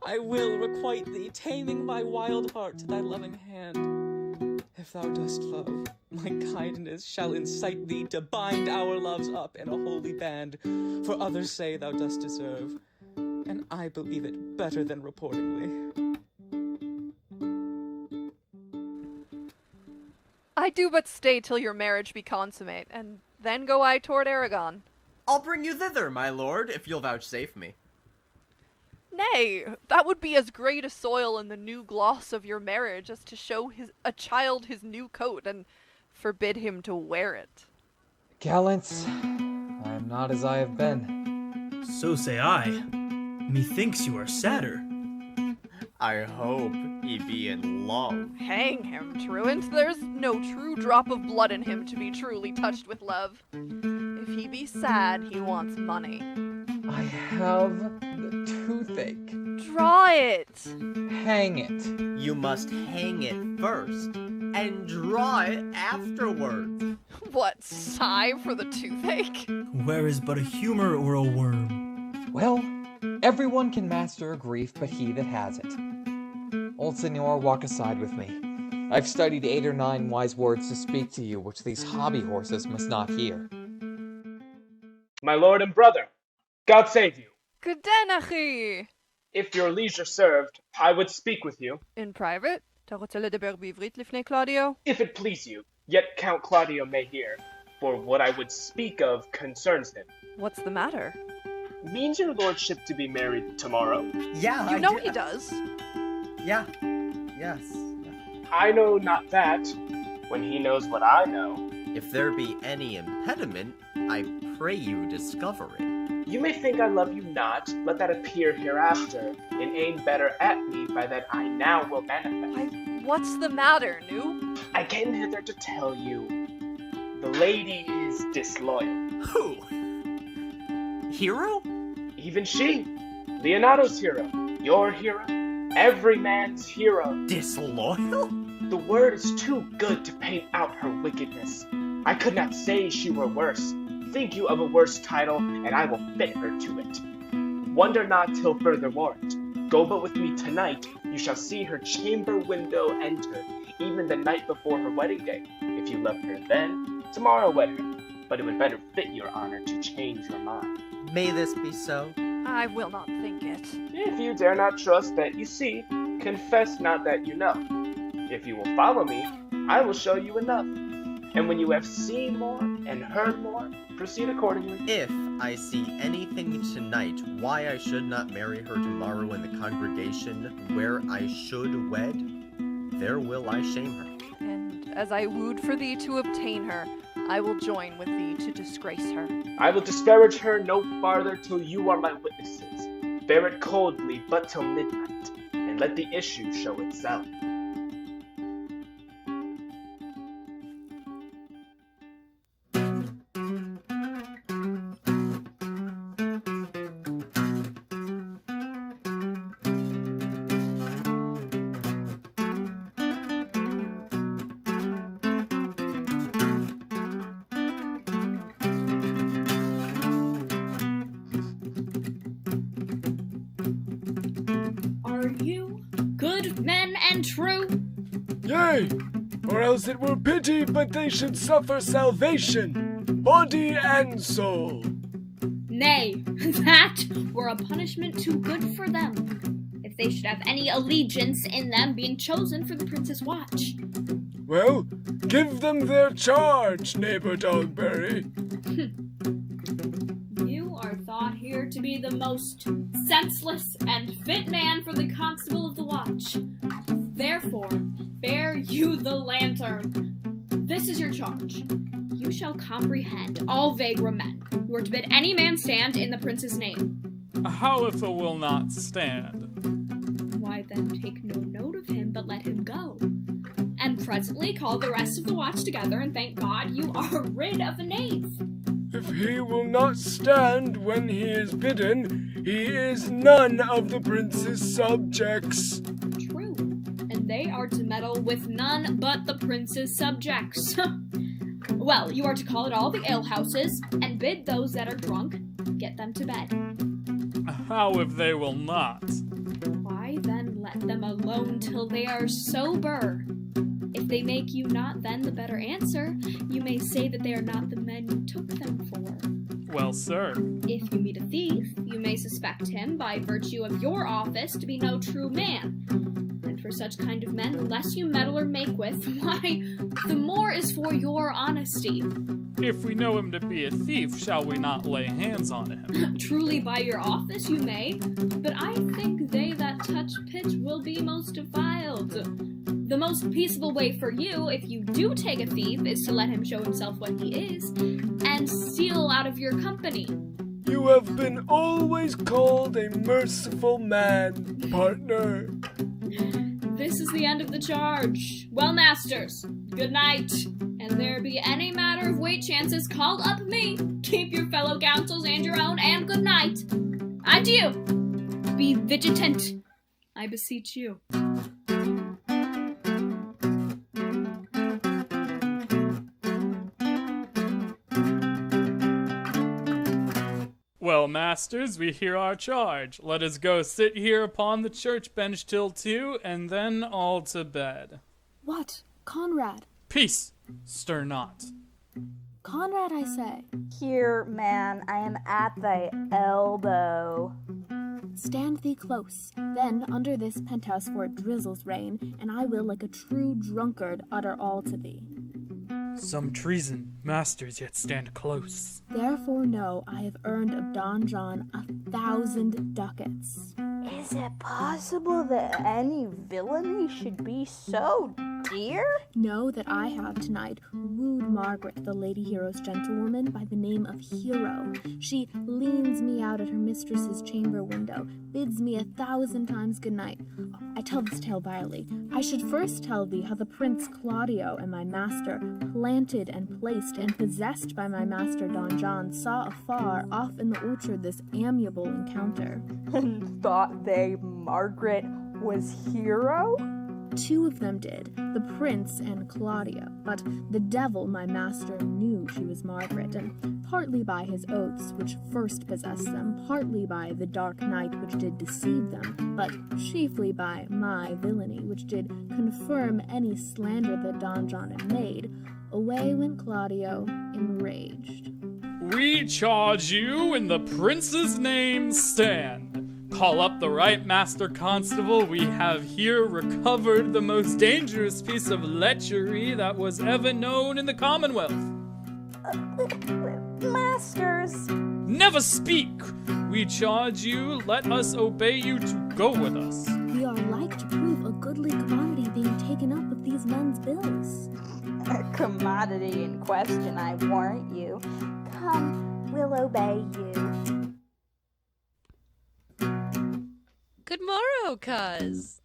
S15: I will requite thee, taming my wild heart to thy loving hand. If thou dost love, my kindness shall incite thee to bind our loves up in a holy band, for others say thou dost deserve, and I believe it better than reportingly.
S6: I do but stay till your marriage be consummate, and then go I toward Aragon.
S8: I'll bring you thither, my lord, if you'll vouchsafe me.
S6: Nay, that would be as great a soil in the new gloss of your marriage as to show a child his new coat and forbid him to wear it.
S9: Gallants, I am not as I have been.
S2: So say I. Methinks you are sadder.
S8: I hope he be in love.
S6: Hang him, truant. There's no true drop of blood in him to be truly touched with love. If he be sad, he wants money.
S9: I have toothache.
S6: Draw it.
S9: Hang it.
S8: You must hang it first, and draw it afterwards.
S6: What, sigh for the toothache?
S2: Where is but a humor or a worm?
S9: Well, everyone can master a grief but he that has it. Old Senor, walk aside with me. I've studied 8 or 9 wise words to speak to you, which these hobby horses must not hear.
S7: My lord and brother, God save you.
S6: Good day, Nachi.
S7: If your leisure served, I would speak with you.
S6: In private? Claudio?
S7: If it please you, yet Count Claudio may hear, for what I would speak of concerns him.
S6: What's the matter?
S7: Means your lordship to be married tomorrow?
S8: Yeah,
S6: You know he does.
S8: Yeah. Yes.
S7: I know not that, when he knows what I know.
S8: If there be any impediment, I pray you discover it.
S7: You may think I love you not, let that appear hereafter, and aim better at me by that I now will manifest.
S6: What's the matter, New?
S7: I came hither to tell you, the lady is disloyal.
S8: Who? Hero?
S7: Even she. Leonato's hero. Your hero. Every man's hero.
S8: Disloyal?
S7: The word is too good to paint out her wickedness. I could not say she were worse. Think you of a worse title, and I will fit her to it. Wonder not till further warrant. Go but with me tonight, you shall see her chamber window enter, even the night before her wedding day. If you love her then, tomorrow wed her. But it would better fit your honor to change your mind.
S8: May this be so?
S6: I will not think it.
S7: If you dare not trust that you see, confess not that you know. If you will follow me, I will show you enough. And when you have seen more and heard more, proceed accordingly.
S8: If I see anything tonight why I should not marry her tomorrow in the congregation where I should wed, there will I shame her.
S6: And as I wooed for thee to obtain her, I will join with thee to disgrace her.
S7: I will disparage her no farther till you are my witnesses. Bear it coldly but till midnight, and let the issue show itself.
S16: Yea, or else it were pity, but they should suffer salvation, body and soul.
S11: Nay, that were a punishment too good for them, if they should have any allegiance in them being chosen for the prince's watch.
S16: Well, give them their charge, neighbor Dogberry.
S11: You are thought here to be the most senseless and fit man for the constable of the watch. Therefore, bear you the lantern. This is your charge. You shall comprehend all vagrant men. You are to bid any man stand in the prince's name.
S3: How if it will not stand?
S11: Why then take no note of him, but let him go. And presently call the rest of the watch together, and thank God you are rid of a knave.
S16: If he will not stand when he is bidden, he is none of the prince's subjects.
S11: True, and they are to meddle with none but the prince's subjects. Well, you are to call at all the alehouses, and bid those that are drunk get them to bed.
S3: How if they will not?
S11: Why then let them alone till they are sober? If they make you not then the better answer, you may say that they are not the men you took them for.
S3: Well, sir.
S11: If you meet a thief, you may suspect him by virtue of your office to be no true man. And for such kind of men, the less you meddle or make with, why, the more is for your honesty.
S3: If we know him to be a thief, shall we not lay hands on him?
S11: Truly by your office you may, but I think they that touch pitch will be most defiled. The most peaceable way for you, if you do take a thief, is to let him show himself what he is, and steal out of your company.
S16: You have been always called a merciful man, partner.
S11: This is the end of the charge. Well, masters, good night. And there be any matter of weight chances, call up me. Keep your fellow counsels and your own, and good night. Adieu.
S17: be vigilant, I beseech you.
S3: Well, masters, we hear our charge. Let us go sit here upon the church bench till 2, and then all to bed.
S11: What? Conrad?
S3: Peace! Stir not.
S11: Conrad, I say.
S10: Here, man, I am at thy elbow.
S11: Stand thee close. Then under this penthouse for it drizzles rain, and I will, like a true drunkard, utter all to thee.
S3: Some treason, masters, yet stand close.
S11: Therefore know I have earned of Don John 1,000 ducats.
S10: Is it possible that any villainy should be so dear?
S11: Know that I have tonight wooed Margaret, the Lady Hero's gentlewoman, by the name of Hero. She leans me out at her mistress's chamber window, bids me 1,000 times good night. I tell this tale vilely. I should first tell thee how the Prince Claudio and my master, planted and placed and possessed by my master Don John, saw afar off in the orchard this amiable encounter.
S13: And thought they Margaret was Hero?
S11: 2 of them did, the prince and Claudio, but the devil, my master, knew she was Margaret, and partly by his oaths which first possessed them, partly by the dark night which did deceive them, but chiefly by my villainy which did confirm any slander that Don John had made, away went Claudio enraged.
S3: We charge you in the prince's name, stand. Call up the right master constable. We have here recovered the most dangerous piece of lechery that was ever known in the Commonwealth.
S10: Masters!
S3: Never speak! We charge you, let us obey you to go with us.
S11: We are like to prove a goodly commodity being taken up with these men's bills.
S10: A commodity in question, I warrant you. Come, we'll obey you.
S14: Good morrow, cuz.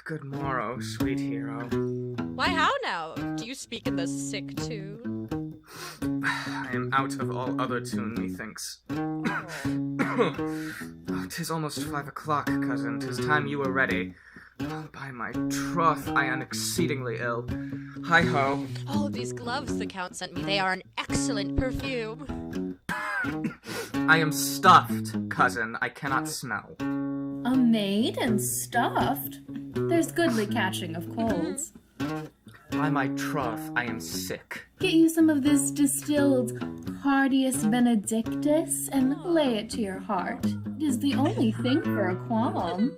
S4: Good morrow, sweet hero.
S14: Why, how now? Do you speak in the sick tune?
S4: I am out of all other tune, methinks. Oh, 'tis almost 5 o'clock, cousin. 'Tis time you were ready. Oh, by my troth, I am exceedingly ill. Hi-ho.
S14: Oh, these gloves the Count sent me, they are an excellent perfume.
S4: I am stuffed, cousin. I cannot smell.
S11: A maid and stuffed? There's goodly catching of colds.
S4: By my troth, I am sick.
S11: Get you some of this distilled Cardius Benedictus and lay it to your heart. It is the only thing for a qualm.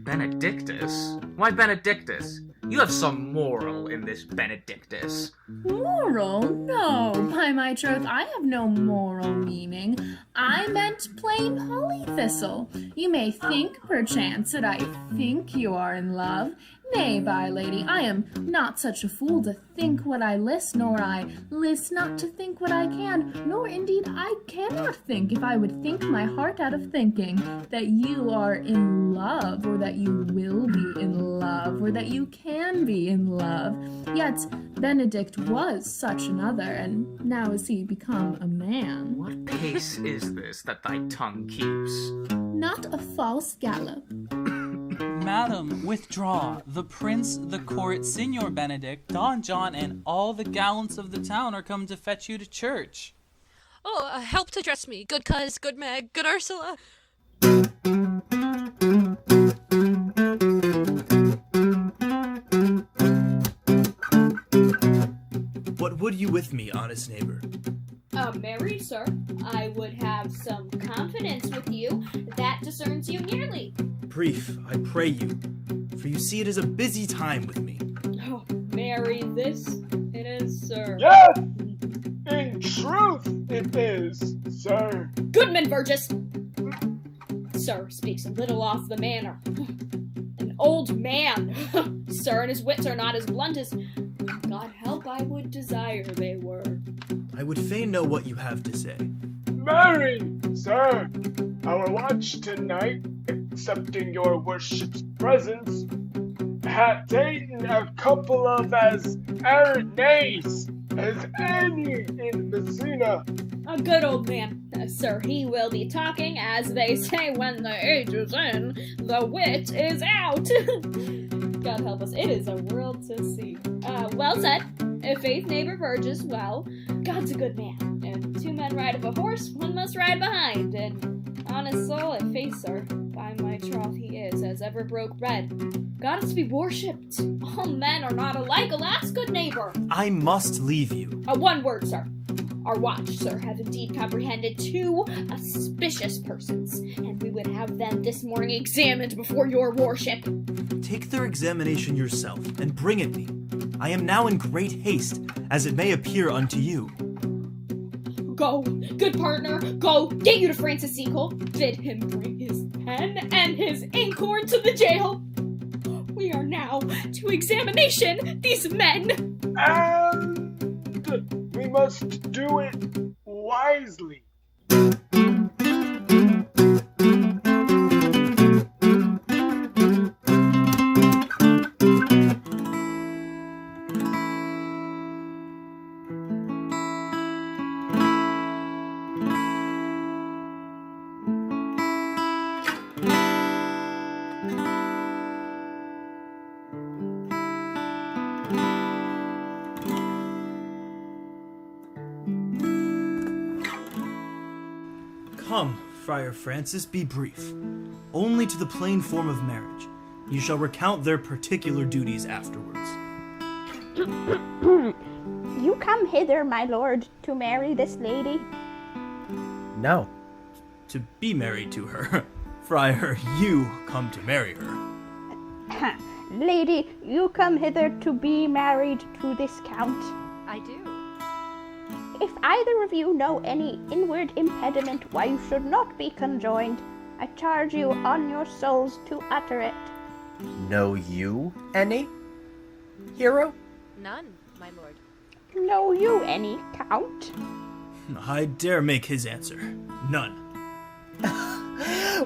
S4: Benedictus? Why Benedictus? You have some moral in this Benedictus.
S11: Moral? No, by my troth, I have no moral meaning. I meant plain holly thistle. You may think, perchance, that I think you are in love. Nay, by lady, I am not such a fool to think what I list, nor I list not to think what I can, nor indeed I cannot think, if I would think my heart out of thinking, that you are in love, or that you will be in love, or that you can be in love. Yet Benedict was such another, and now is he become a man.
S4: What pace is this that thy tongue keeps?
S11: Not a false gallop.
S3: Madam, withdraw. The prince, the court, Signor Benedick, Don John, and all the gallants of the town are come to fetch you to church.
S14: Oh, help to dress me, good cuz, good Meg, good Ursula.
S2: What would you with me, honest neighbor?
S17: Marry, sir, I would have some confidence with you that discerns you nearly.
S2: Brief, I pray you, for you see it is a busy time with me.
S17: Oh, marry, this it is, sir.
S16: Yes! In truth it is, sir.
S17: Goodman Burgess! Sir speaks a little off the manner. An old man, sir, and his wits are not as blunt as God help I would desire they were.
S2: I would fain know what you have to say.
S16: Marry, sir, our watch tonight, accepting your worship's presence, had taken a couple of as errant knaves as any in Messina.
S17: A good old man, sir, he will be talking, as they say when the age is in, the wit is out. God help us, it is a world to see. Well said. If faith neighbor verges, well, God's a good man. If two men ride of a horse, one must ride behind. And on his soul, if faith, sir, by my troth he is, as ever broke bread. God is to be worshipped. All men are not alike, alas, good neighbor.
S2: I must leave you.
S17: One word, sir. Our watch, sir, have indeed comprehended 2 auspicious persons, and we would have them this morning examined before your worship.
S2: Take their examination yourself, and bring it me. I am now in great haste, as it may appear unto you.
S17: Go, good partner, go, get you to Francis Segal. Bid him bring his pen and his inkhorn to the jail. We are now to examination these men.
S16: And we must do it wisely.
S2: Come, Friar Francis, be brief. Only to the plain form of marriage. You shall recount their particular duties afterwards.
S10: You come hither, my lord, to marry this lady?
S2: No. To be married to her. Friar, you come to marry her.
S10: Lady, you come hither to be married to this count?
S5: I do.
S10: If either of you know any inward impediment why you should not be conjoined, I charge you on your souls to utter it.
S8: Know you any, hero?
S5: None, my lord.
S10: Know you any, count?
S2: I dare make his answer. None.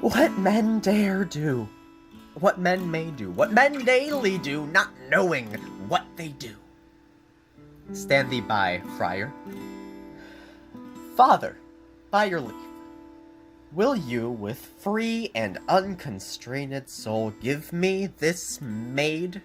S8: What men dare do, what men may do, what men daily do, not knowing what they do. Stand thee by, friar. Father, by your leave, will you with free and unconstrained soul give me this maid,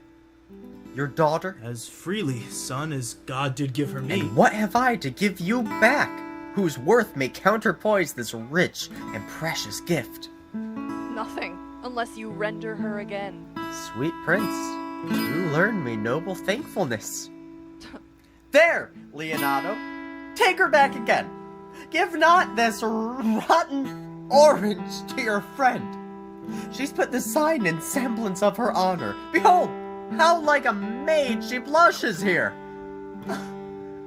S8: your daughter?
S2: As freely, son, as God did give her me.
S8: And what have I to give you back, whose worth may counterpoise this rich and precious gift?
S6: Nothing, unless you render her again.
S8: Sweet prince, you learn me noble thankfulness. There, Leonato, take her back again. Give not this rotten orange to your friend. She's put the sign in semblance of her honor. Behold, how like a maid she blushes here.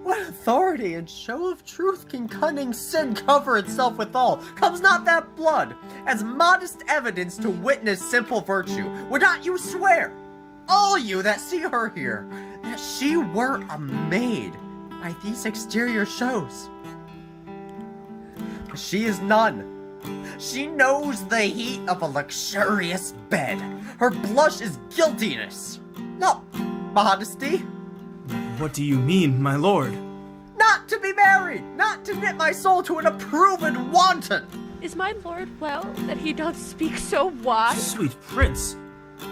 S8: What authority and show of truth can cunning sin cover itself withal? Comes not that blood as modest evidence to witness simple virtue? Would not you swear, all you that see her here, that she were a maid by these exterior shows? She is none. She knows the heat of a luxurious bed. Her blush is guiltiness, not modesty.
S2: What do you mean, my lord?
S8: Not to be married, not to knit my soul to an approved wanton.
S5: Is my lord well, that he doth speak so wise?
S2: Sweet prince,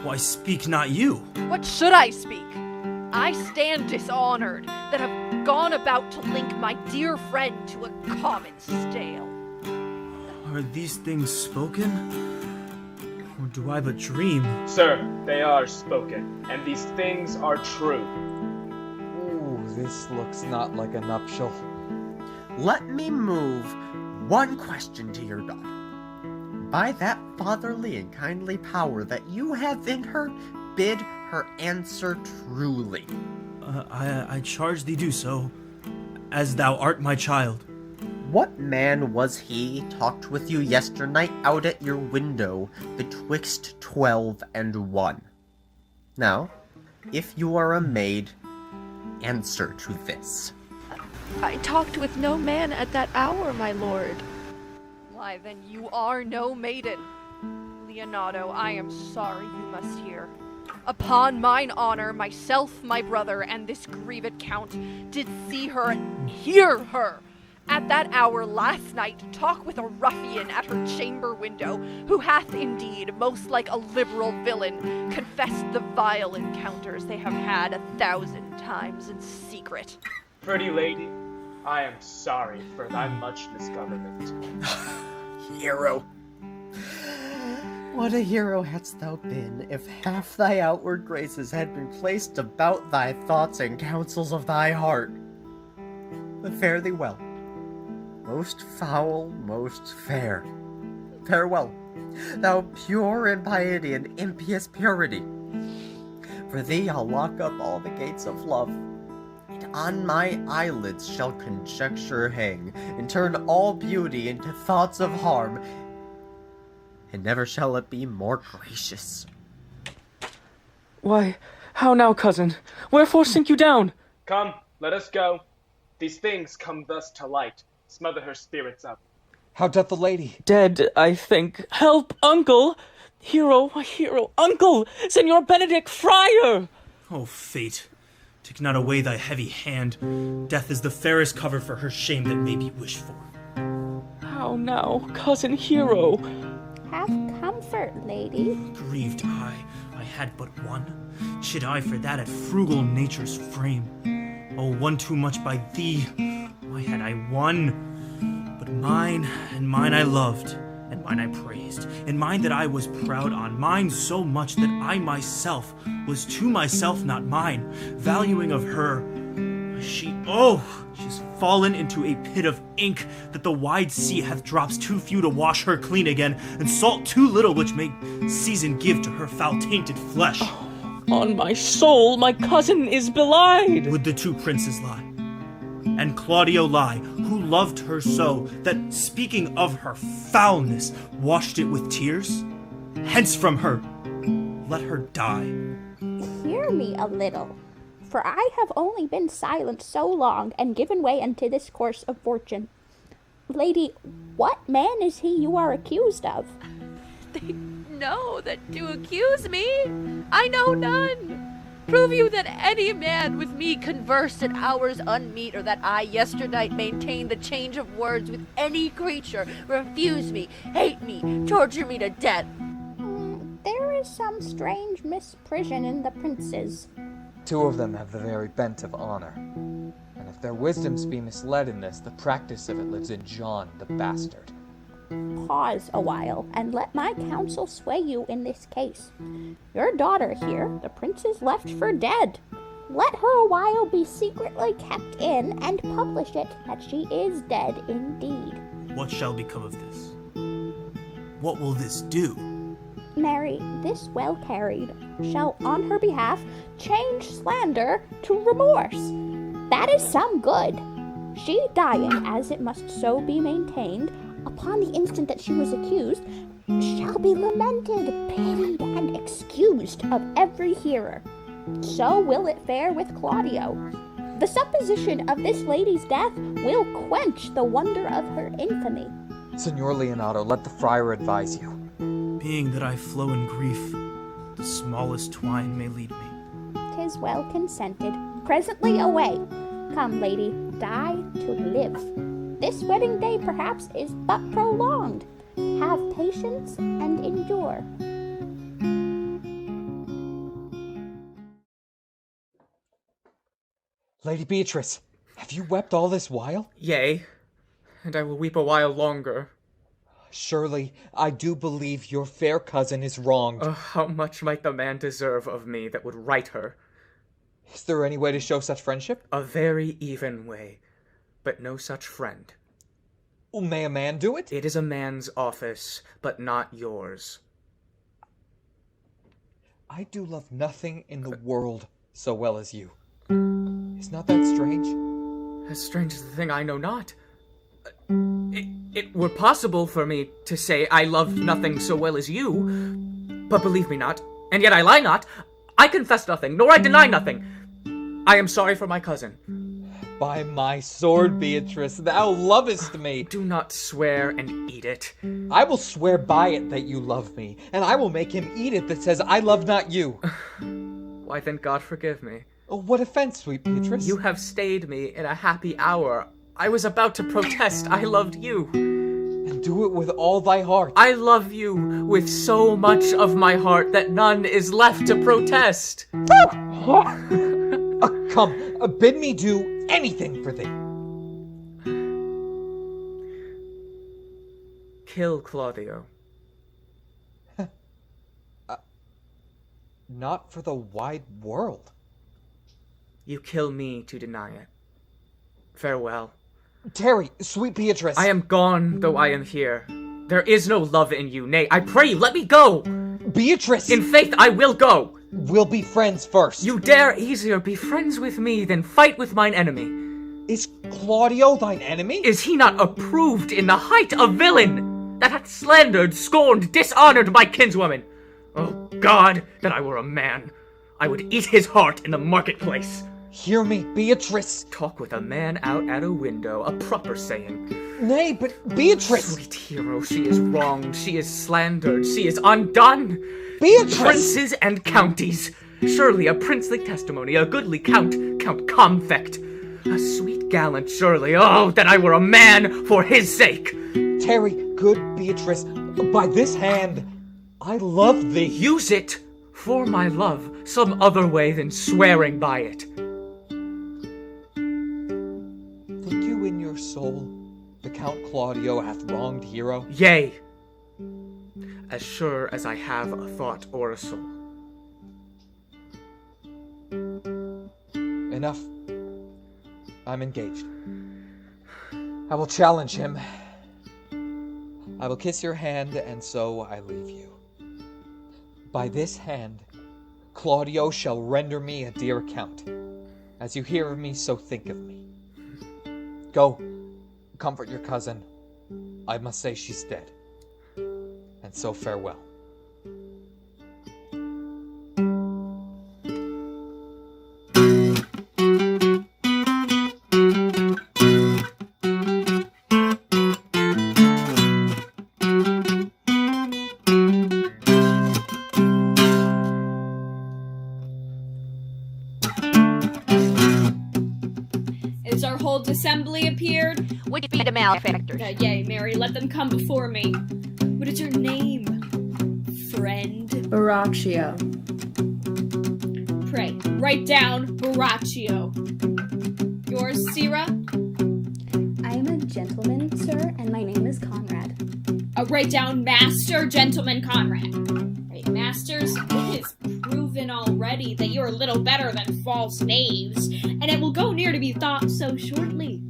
S2: why speak not you?
S6: What should I speak? I stand dishonored, that have gone about to link my dear friend to a common stale.
S2: Are these things spoken? Or do I but dream?
S7: Sir, they are spoken, and these things are true.
S9: Ooh, this looks not like a nuptial.
S8: Let me move one question to your daughter. By that fatherly and kindly power that you have in her, bid her answer truly.
S2: I charge thee do so, as thou art my child.
S8: What man was he talked with you yesternight out at your window betwixt 12 and 1? Now, if you are a maid, answer to this.
S5: I talked with no man at that hour, my lord.
S6: Why, then you are no maiden. Leonato, I am sorry you must hear. Upon mine honor, myself, my brother, and this grieved count did see her and hear her, at that hour last night talk with a ruffian at her chamber window, who hath indeed, most like a liberal villain, confessed the vile encounters they have had 1,000 times in secret.
S7: Pretty lady, I am sorry for thy much misgovernment.
S18: Hero. What a hero hadst thou been, if half thy outward graces had been placed about thy thoughts and counsels of thy heart. But fare thee well. Most foul, most fair. Farewell, thou pure in piety and impious purity. For thee I'll lock up all the gates of love, and on my eyelids shall conjecture hang, and turn all beauty into thoughts of harm, and never shall it be more gracious.
S19: Why, how now, cousin? Wherefore sink you down?
S7: Come, let us go. These things come thus to light. Smother her spirits up.
S9: How doth the lady?
S19: Dead, I think. Help, uncle! Hero, my hero, uncle! Senor Benedick, friar!
S2: Oh, fate, take not away thy heavy hand. Death is the fairest cover for her shame that may be wished for.
S19: How now, cousin hero?
S10: Have comfort, lady.
S2: Grieved I had but one. Chid I for that at frugal nature's frame. Oh, one too much by thee. Why had I one? But mine, and mine I loved, and mine I praised, and mine that I was proud on, mine so much that I myself was to myself not mine, valuing of her. She's fallen into a pit of ink that the wide sea hath drops too few to wash her clean again, and salt too little which may season give to her foul-tainted flesh.
S19: Oh, on my soul, my cousin is belied.
S2: Would the two princes lie, and Claudio lie, who loved her so, that, speaking of her foulness, washed it with tears? Hence from her, let her die.
S10: Hear me a little. For I have only been silent so long, and given way unto this course of fortune. Lady, what man is he you are accused of?
S5: They know that to accuse me, I know none. Prove you that any man with me conversed at hours unmeet, or that I yesternight maintained the change of words with any creature, refuse me, hate me, torture me to death.
S10: There is some strange misprision in the princes.
S9: Two of them have the very bent of honor. And if their wisdoms be misled in this, the practice of it lives in John the bastard.
S10: Pause a while, and let my counsel sway you in this case. Your daughter here, the princess left for dead. Let her a while be secretly kept in, and publish it that she is dead indeed.
S2: What shall become of this? What will this do?
S10: Mary, this well carried, shall on her behalf change slander to remorse. That is some good. She dying, as it must so be maintained, upon the instant that she was accused, shall be lamented, pitied, and excused of every hearer. So will it fare with Claudio. The supposition of this lady's death will quench the wonder of her infamy.
S9: Signor Leonato, let the friar advise you.
S2: Being that I flow in grief, the smallest twine may lead me.
S10: 'Tis well consented. Presently away. Come, lady, die to live. This wedding day perhaps is but prolonged. Have patience and endure.
S9: Lady Beatrice, have you wept all this while?
S4: Yea, and I will weep a while longer.
S9: Surely, I do believe your fair cousin is wronged.
S4: How much might the man deserve of me that would right her?
S9: Is there any way to show such friendship?
S4: A very even way, but no such friend.
S9: May a man do it?
S4: It is a man's office, but not yours.
S9: I do love nothing in the world so well as you. Is not that strange?
S4: As strange as the thing I know not. It were possible for me to say I love nothing so well as you, but believe me not, and yet I lie not. I confess nothing, nor I deny nothing. I am sorry for my cousin.
S9: By my sword, Beatrice, thou lovest me.
S4: Do not swear and eat it.
S9: I will swear by it that you love me, and I will make him eat it that says I love not you.
S4: Why then God forgive me.
S9: Oh, what offense, sweet Beatrice?
S4: You have stayed me in a happy hour. I was about to protest. I loved you.
S9: And do it with all thy heart.
S4: I love you with so much of my heart that none is left to protest.
S9: Come, bid me do anything for thee.
S4: Kill Claudio.
S9: Not for the wide world.
S4: You kill me to deny it. Farewell.
S9: Terry, sweet Beatrice.
S4: I am gone, though I am here. There is no love in you. Nay, I pray you, let me go!
S9: Beatrice!
S4: In faith, I will go!
S9: We'll be friends first.
S4: You dare easier be friends with me than fight with mine enemy.
S9: Is Claudio thine enemy?
S4: Is he not approved in the height a villain, that hath slandered, scorned, dishonored my kinswoman? Oh God, that I were a man. I would eat his heart in the marketplace.
S9: Hear me, Beatrice.
S4: Talk with a man out at a window, a proper saying.
S9: Nay, but Beatrice!
S4: Sweet hero, she is wronged, she is slandered, she is undone.
S9: Beatrice!
S4: Princes and counties. Surely a princely testimony, a goodly Count Comfect. A sweet gallant, surely. Oh, that I were a man for his sake.
S9: Terry, good Beatrice, by this hand, I love thee.
S4: Use it for my love some other way than swearing by it.
S9: Think you in your soul the Count Claudio hath wronged hero?
S4: Yea, as sure as I have a thought or a soul.
S9: Enough. I'm engaged. I will challenge him. I will kiss your hand, and so I leave you. By this hand, Claudio shall render me a dear account. As you hear of me, so think of me. Go, comfort your cousin. I must say she's dead. And so farewell.
S17: Assembly appeared.
S5: Which be the malefactors?
S17: Yea, Mary, let them come before me. What is your name, friend?
S11: Borachio.
S17: Pray, write down Borachio. Yours, Siah?
S10: I am a gentleman, sir, and my name is Conrad.
S17: Write down Master Gentleman Conrad. Right, Masters, it is proven already that you are little better than false knaves, and it will go near to be thought so shortly.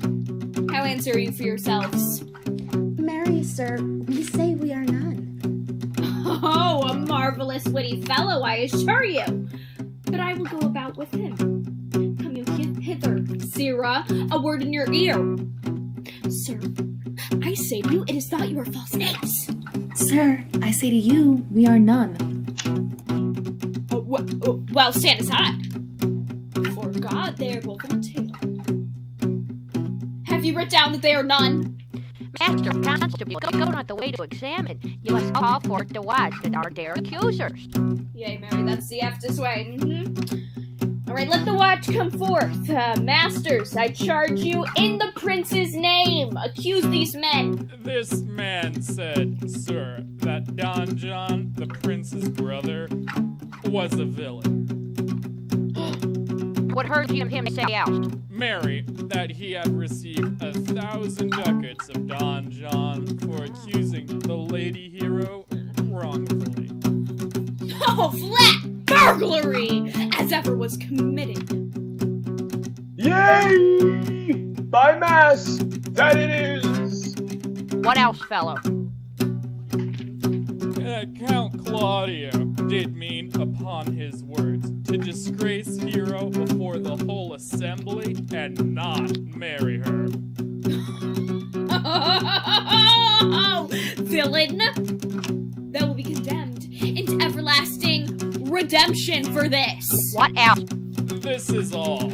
S17: How answer you for yourselves?
S10: Marry, sir, we say we are none.
S17: Oh, a marvelous witty fellow, I assure you. But I will go about with him. Come you hither, Siah, a word in your ear. Sir, I say to you, it is thought you are false knaves.
S11: Sir, I say to you, we are none.
S17: Well, stand aside. For God, they are both in tale. Have you written down that they are none?
S5: Master Constable, go not the way to examine. You must call forth the wise that are their accusers.
S17: Yea, Mary, that's the eftest way. All right, let the watch come forth. Masters, I charge you in the prince's name. Accuse these men.
S3: This man said, sir, that Don John, the prince's brother, was a villain.
S5: What heard him say out?
S3: Mary, that he had received 1,000 ducats of Don John for accusing the lady hero wrongfully.
S17: Oh, flat burglary, as ever was committed.
S16: Yay! By mass, that it is!
S5: What else, fellow?
S3: Count Claudio did mean upon his words to disgrace hero before the whole assembly and not marry her.
S17: Oh, villain! That will be condemned into everlasting redemption for this.
S5: What else?
S3: This is all.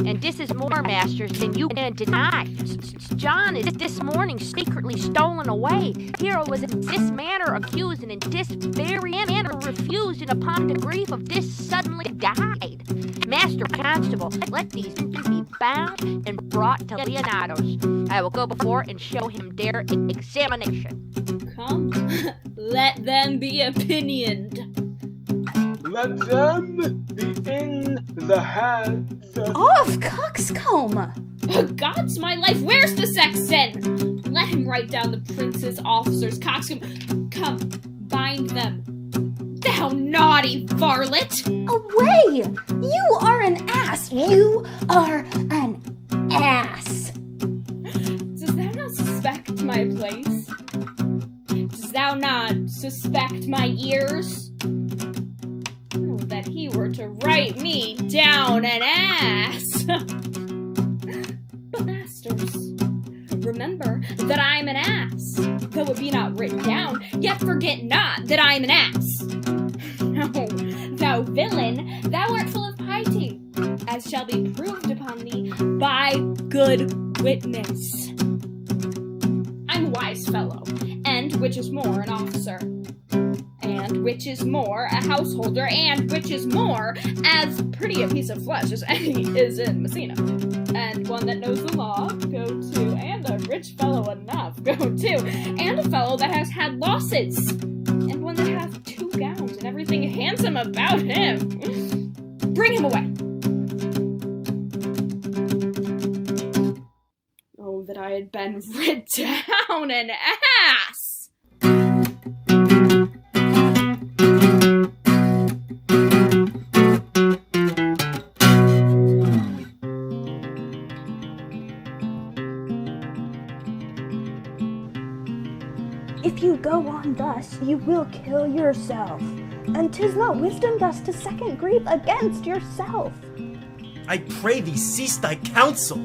S5: And this is more, masters, than you can deny. John is this morning secretly stolen away. Hero was in this manner accused, and in this very manner refused, and upon the grief of this suddenly died. Master Constable, let these be bound and brought to Leonato's. I will go before and show him their examination.
S17: Come, let them be opinioned.
S16: Let them be in the hands of...
S10: Off, coxcomb!
S17: God's my life, where's the Sexton? Let him write down the prince's officers, coxcomb. Come, bind them. Thou naughty varlet!
S10: Away! You are an ass! You are an ass!
S17: Does thou not suspect my place? Does thou not suspect my ears? Oh, that he were to write me down an ass! But masters, remember that I'm an ass. Though it be not written down, yet forget not that I'm an ass. No, thou villain, thou art full of piety, as shall be proved upon thee by good witness. I'm a wise fellow, and which is more, an officer, and which is more, a householder, and which is more, as pretty a piece of flesh as any is in Messina, and one that knows the law, go to, and a rich fellow enough, go to, and a fellow that has had losses, and one that hath 2 gowns and everything handsome about him. Bring him away. Oh, that I had been rid down an ass!
S10: If you go on thus, you will kill yourself. And 'tis not wisdom thus to second grief against yourself.
S2: I pray thee, cease thy counsel.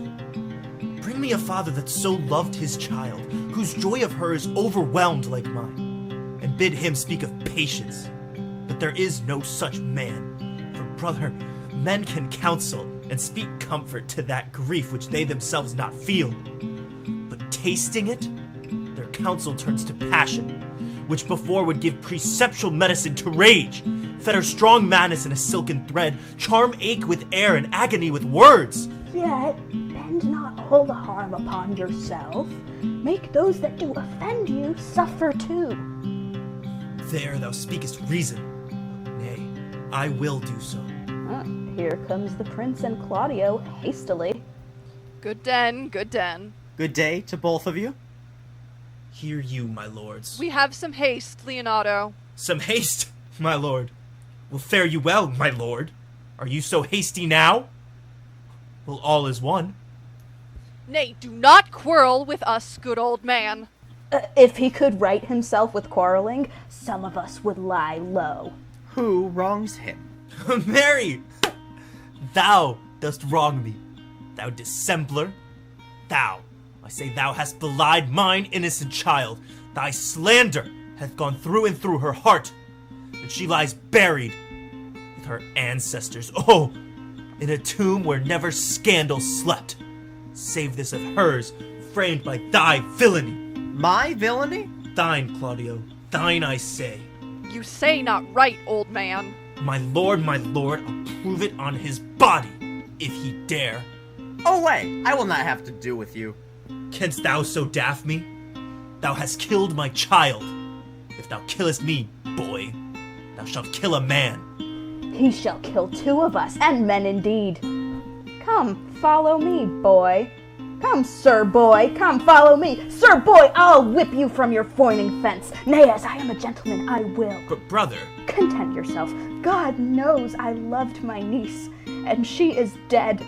S2: Bring me a father that so loved his child, whose joy of her is overwhelmed like mine, and bid him speak of patience. But there is no such man. For, brother, men can counsel and speak comfort to that grief which they themselves not feel. But tasting it, their counsel turns to passion, which before would give preceptual medicine to rage, fetter strong madness in a silken thread, charm ache with air and agony with words.
S10: Yet bend not all the harm upon yourself. Make those that do offend you suffer too.
S2: There thou speakest reason. Nay, I will do so.
S10: Here comes the prince and Claudio hastily.
S6: Good den, good den.
S18: Good day to both of you.
S2: Hear you, my lords.
S6: We have some haste, Leonato.
S2: Some haste, my lord. Will fare you well, my lord. Are you so hasty now? Well, all is one.
S6: Nay, do not quarrel with us, good old man.
S10: If he could right himself with quarreling, some of us would lie low.
S18: Who wrongs him?
S2: Mary! Thou dost wrong me, thou dissembler. Thou, I say thou hast belied mine innocent child. Thy slander hath gone through and through her heart, and she lies buried with her ancestors. Oh, in a tomb where never scandal slept, save this of hers, framed by thy villainy.
S18: My villainy?
S2: Thine, Claudio, thine I say.
S6: You say not right, old man.
S2: My lord, I'll prove it on his body, if he dare.
S18: Away! I will not have to do with you.
S2: Canst thou so daff me? Thou hast killed my child. If thou killest me, boy, thou shalt kill a man.
S10: He shall kill 2 of us, and men indeed. Come, follow me, boy. Come, sir boy, come follow me. Sir boy, I'll whip you from your foining fence. Nay, as I am a gentleman, I will.
S2: But brother...
S10: Content yourself. God knows I loved my niece, and she is dead,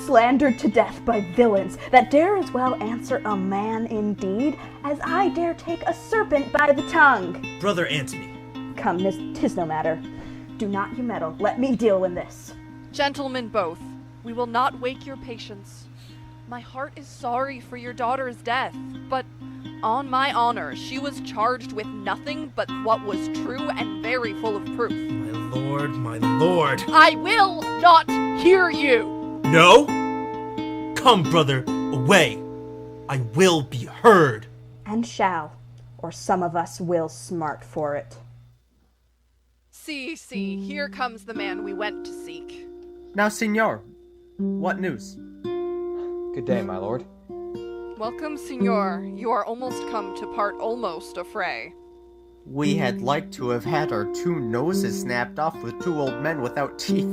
S10: slandered to death by villains that dare as well answer a man indeed as I dare take a serpent by the tongue.
S2: Brother Antony.
S10: Come, 'tis no matter. Do not you meddle. Let me deal in this.
S6: Gentlemen both, we will not wake your patience. My heart is sorry for your daughter's death, but on my honor, she was charged with nothing but what was true and very full of proof.
S2: My lord, my lord.
S6: I will not hear you!
S2: No? Come, brother, away. I will be heard.
S13: And shall, or some of us will smart for it.
S6: See, here comes the man we went to seek.
S18: Now, Signor, what news?
S9: Good day, my lord.
S6: Welcome, Signor. You are almost come to part almost a fray.
S18: We had liked to have had our 2 noses snapped off with 2 old men without teeth.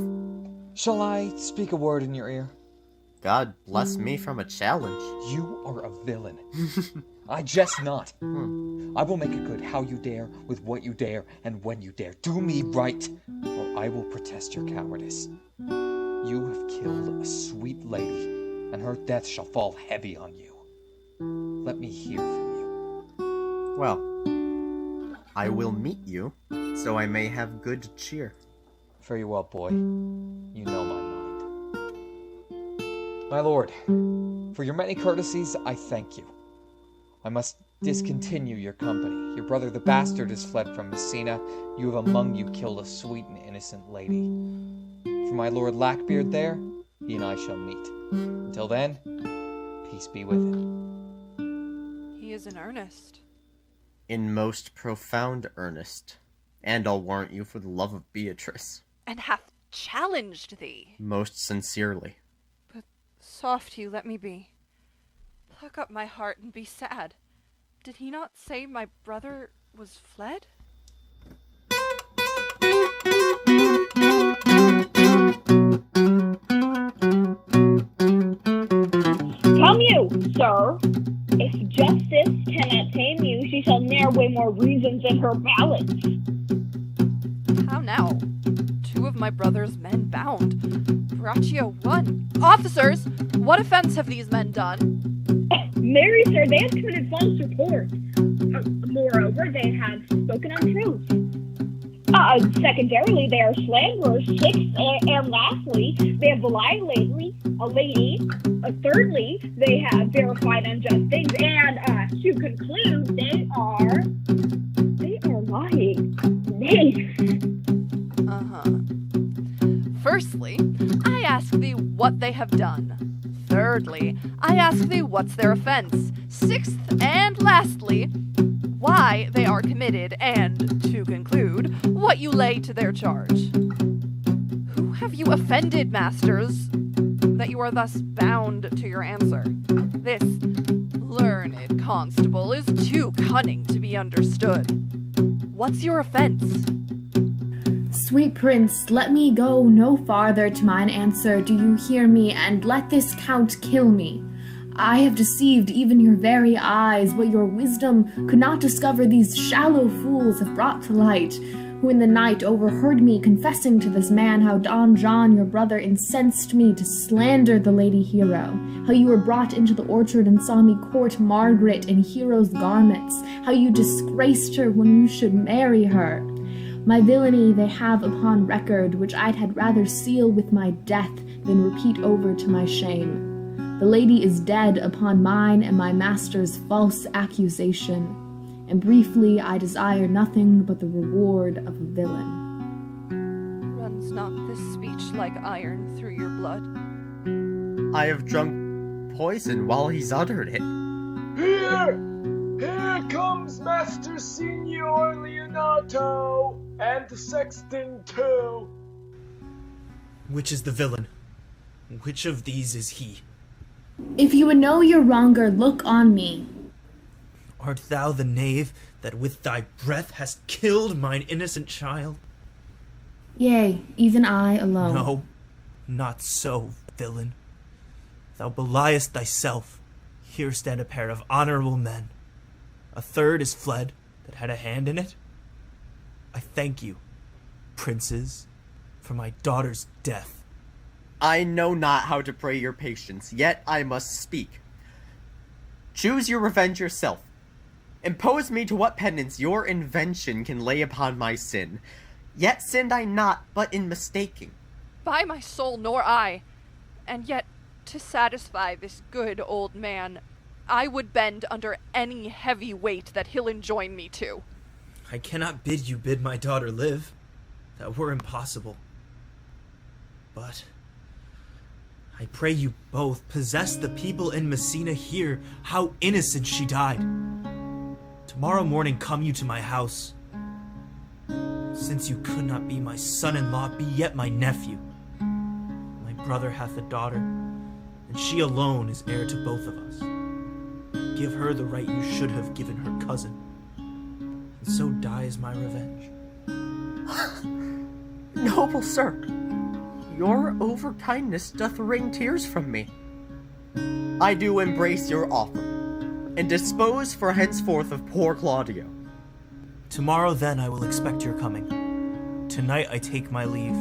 S9: Shall I speak a word in your ear?
S18: God bless me from a challenge.
S9: You are a villain. I jest not. I will make it good how you dare, with what you dare, and when you dare. Do me right, or I will protest your cowardice. You have killed a sweet lady, and her death shall fall heavy on you. Let me hear from you.
S18: Well, I will meet you, so I may have good cheer.
S9: Fare you well, boy. You know my mind. My lord, for your many courtesies, I thank you. I must discontinue your company. Your brother the bastard is fled from Messina. You have among you killed a sweet and innocent lady. For my lord Lackbeard there, he and I shall meet. Until then, peace be with him.
S6: He is in earnest.
S18: In most profound earnest. And I'll warrant you for the love of Beatrice.
S6: And hath challenged thee.
S18: Most sincerely.
S6: But soft you, let me be. Pluck up my heart and be sad. Did he not say my brother was fled?
S17: Come you, sir. If justice cannot tame you, she shall ne'er weigh more reasons in her balance.
S6: How now? 2 of my brother's men bound. Borachio 1. Officers, what offense have these men done?
S17: Marry, sir, they have committed false report. Moreover, they have spoken untruth. Secondarily, they are slanderers. 6th, and lastly, they have belied a lady. Thirdly, they have verified unjust things. And to conclude, they are lying. Knaves.
S6: Firstly, I ask thee what they have done. Thirdly, I ask thee what's their offense. 6th, and lastly, why they are committed, and, to conclude, what you lay to their charge. Who have you offended, masters, that you are thus bound to your answer? This learned constable is too cunning to be understood. What's your offense?
S11: Sweet prince, let me go no farther to mine answer, do you hear me, and let this count kill me. I have deceived even your very eyes, what your wisdom could not discover these shallow fools have brought to light, who in the night overheard me confessing to this man how Don John your brother incensed me to slander the lady Hero, how you were brought into the orchard and saw me court Margaret in Hero's garments, how you disgraced her when you should marry her. My villainy they have upon record, which I'd had rather seal with my death than repeat over to my shame. The lady is dead upon mine and my master's false accusation, and briefly I desire nothing but the reward of a villain.
S6: Runs not this speech like iron through your blood?
S18: I have drunk poison while he's uttered it.
S16: Here comes Master Signor Leonato, and the Sexton too.
S2: Which is the villain? Which of these is he?
S11: If you would know your wronger, look on me.
S2: Art thou the knave that with thy breath hast killed mine innocent child?
S11: Yea, even I alone.
S2: No, not so, villain. Thou beliest thyself. Here stand a pair of honorable men. A third is fled that had a hand in it. I thank you, princes, for my daughter's death.
S18: I know not how to pray your patience, yet I must speak. Choose your revenge yourself. Impose me to what penance your invention can lay upon my sin. Yet sinned I not, but in mistaking.
S6: By my soul, nor I. And yet, to satisfy this good old man, I would bend under any heavy weight that he'll enjoin me to.
S2: I cannot bid you bid my daughter live. That were impossible. But I pray you both possess the people in Messina hear how innocent she died. Tomorrow morning come you to my house. Since you could not be my son-in-law, be yet my nephew. My brother hath a daughter, and she alone is heir to both of us. Give her the right you should have given her cousin, and so dies my revenge.
S18: Noble sir, your overkindness doth wring tears from me. I do embrace your offer, and dispose for henceforth of poor Claudio.
S2: Tomorrow then I will expect your coming. Tonight I take my leave.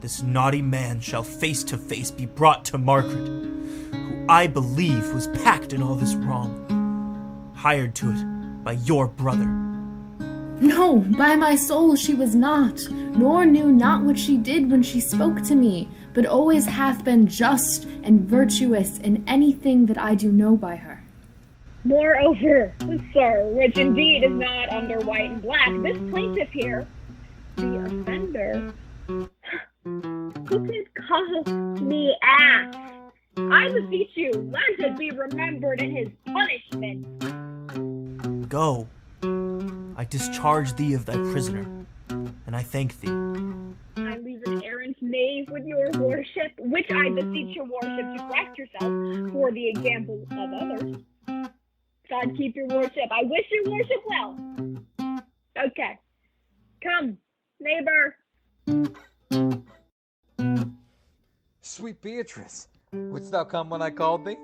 S2: This naughty man shall face to face be brought to Margaret, who I believe was packed in all this wrong, hired to it by your brother.
S11: No, by my soul she was not, nor knew not what she did when she spoke to me, but always hath been just and virtuous in anything that I do know by her.
S17: Moreover, sir, which indeed is not under white and black, this plaintiff here, the offender, who did call me ass? I beseech you, let it be remembered in his punishment.
S2: Go. I discharge thee of thy prisoner, and I thank thee.
S17: I leave an errant knave with your worship, which I beseech your worship to correct yourself for the example of others. God keep your worship. I wish your worship well. Okay. Come, neighbor.
S9: Sweet Beatrice, wouldst thou come when I called thee?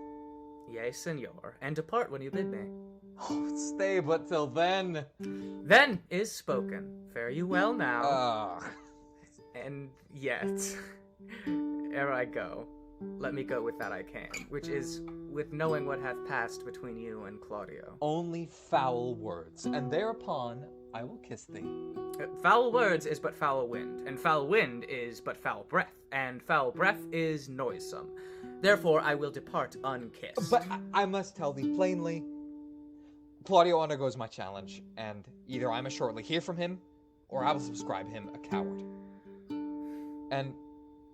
S4: Yea, senor, and depart when you bid me.
S9: Oh, stay but till then.
S4: Then is spoken. Fare you well now. And yet, ere I go, let me go with that I can, which is with knowing what hath passed between you and Claudio.
S9: Only foul words, and thereupon I will kiss thee.
S4: Foul words is but foul wind, and foul wind is but foul breath, and foul breath is noisome. Therefore I will depart unkissed.
S9: But I must tell thee plainly, Claudio undergoes my challenge, and either I must shortly hear from him, or I will subscribe him a coward. And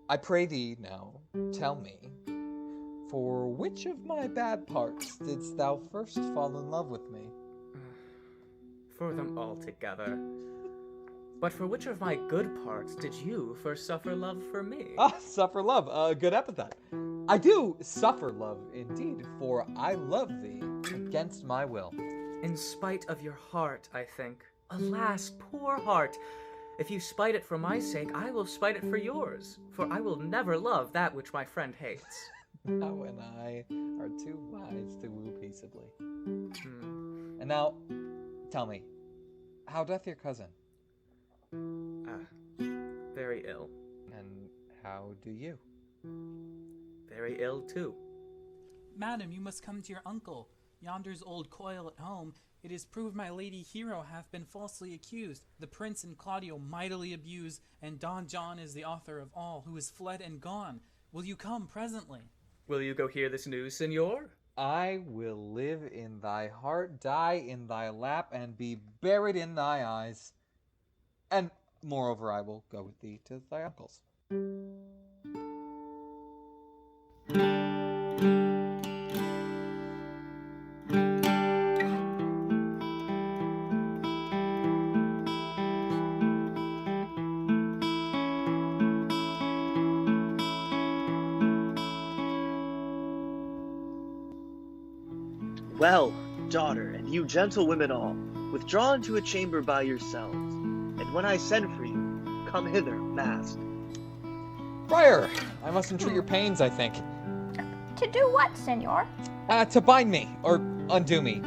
S9: I pray thee now, tell me, for which of my bad parts didst thou first fall in love with me?
S4: For them all together. But for which of my good parts did you first suffer love for me?
S9: Suffer love, a good epithet. I do suffer love indeed, for I love thee against my will.
S4: In spite of your heart, I think. Alas, poor heart! If you spite it for my sake, I will spite it for yours, for I will never love that which my friend hates.
S9: Thou and I are too wise to woo peaceably. And now, tell me, how doth your cousin?
S4: Very ill.
S9: And how do you?
S4: Very ill, too.
S3: Madam, you must come to your uncle. Yonder's old coil at home. It is proved my lady hero hath been falsely accused, the prince and Claudio mightily abused, and Don John is the author of all, who is fled and gone. Will you come presently?
S4: Will you go hear this news, senor?
S9: I will live in thy heart, die in thy lap, and be buried in thy eyes. And moreover, I will go with thee to thy uncle's.
S12: Well, daughter, and you gentlewomen all, withdraw into a chamber by yourselves, and when I send for you, come hither masked.
S9: Friar, I must entreat your pains, I think.
S10: To do what, senor?
S9: To bind me, or undo me.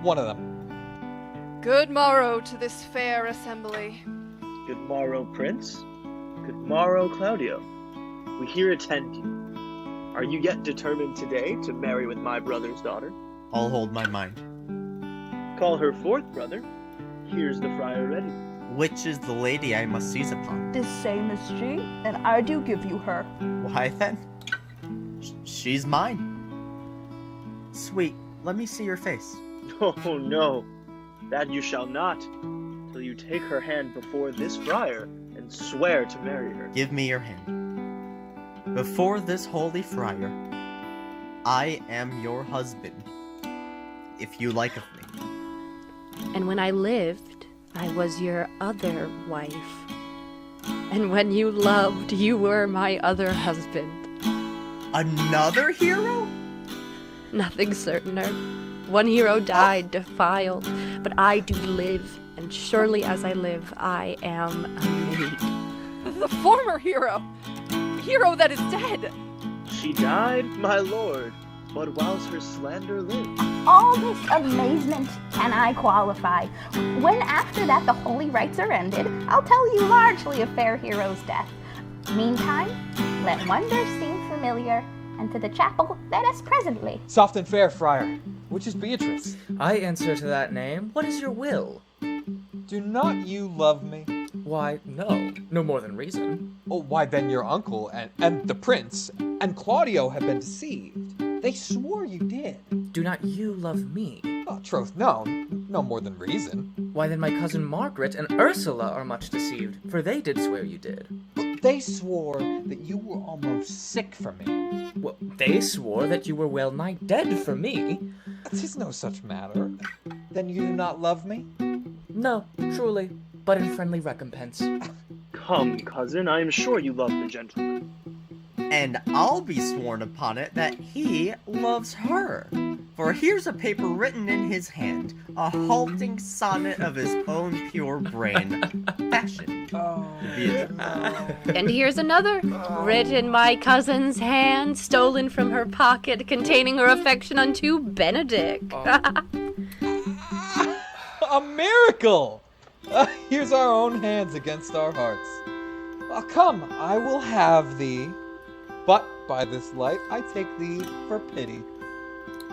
S9: One of them.
S6: Good morrow to this fair assembly.
S12: Good morrow, Prince. Good morrow, Claudio. We here attend you. Are you yet determined today to marry with my brother's daughter?
S18: I'll hold my mind.
S12: Call her forth, brother. Here's the friar ready.
S18: Which is the lady I must seize upon?
S13: The same as she, and I do give you her.
S18: Why then? She's mine. Sweet, let me see your face.
S12: Oh no, that you shall not, till you take her hand before this friar and swear to marry her.
S18: Give me your hand. before this holy friar, I am your husband, if you like of me.
S14: And when I lived, I was your other wife. And when you loved, you were my other husband.
S18: Another hero?
S14: Nothing certainer. One hero died, defiled, but I do live, and surely as I live, I am a maid.
S6: The former hero! Hero that is dead!
S12: She died, my lord, but whilst her slander lived.
S10: All this amazement can I qualify, when after that the holy rites are ended, I'll tell you largely of fair hero's death. Meantime, let wonders seem familiar, and to the chapel let us presently.
S9: Soft and fair, friar. Which is Beatrice?
S4: I answer to that name. What is your will?
S9: Do not you love me?
S4: Why, no. No more than reason.
S9: Oh, why then your uncle and the prince and Claudio have been deceived. They swore you did.
S4: Do not you love me?
S9: Oh, troth, no. No more than reason.
S4: Why then my cousin Margaret and Ursula are much deceived, for they did swear you did.
S9: But they swore that you were almost sick for me.
S4: Well, they swore that you were well nigh dead for me.
S9: 'Tis no such matter. Then you do not love me?
S4: No, truly, but in friendly recompense.
S12: Come, cousin, I am sure you love the gentleman.
S18: And I'll be sworn upon it that he loves her. For here's a paper written in his hand, a halting sonnet of his own pure brain, fashioned to Beatrice.
S14: And here's another, written my cousin's hand, stolen from her pocket, containing her affection unto Benedick.
S9: A miracle! Here's our own hands against our hearts. Come, I will have thee. But by this light I take thee for pity.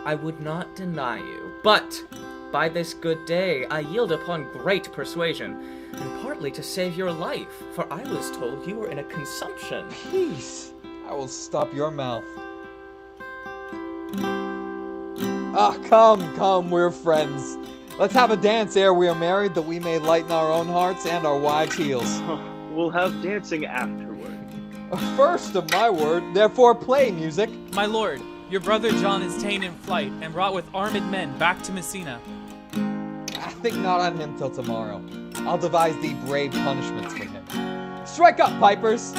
S4: I would not deny you, but by this good day I yield upon great persuasion, and partly to save your life, for I was told you were in a consumption.
S9: Peace! I will stop your mouth. Come, we're friends. Let's have a dance ere we are married, that we may lighten our own hearts and our wives' heels.
S12: We'll have dancing afterward.
S9: First of my word, therefore play music.
S3: My lord, your brother John is ta'en in flight, and brought with armed men back to Messina.
S9: I think not on him till tomorrow. I'll devise thee brave punishments for him. Strike up, pipers!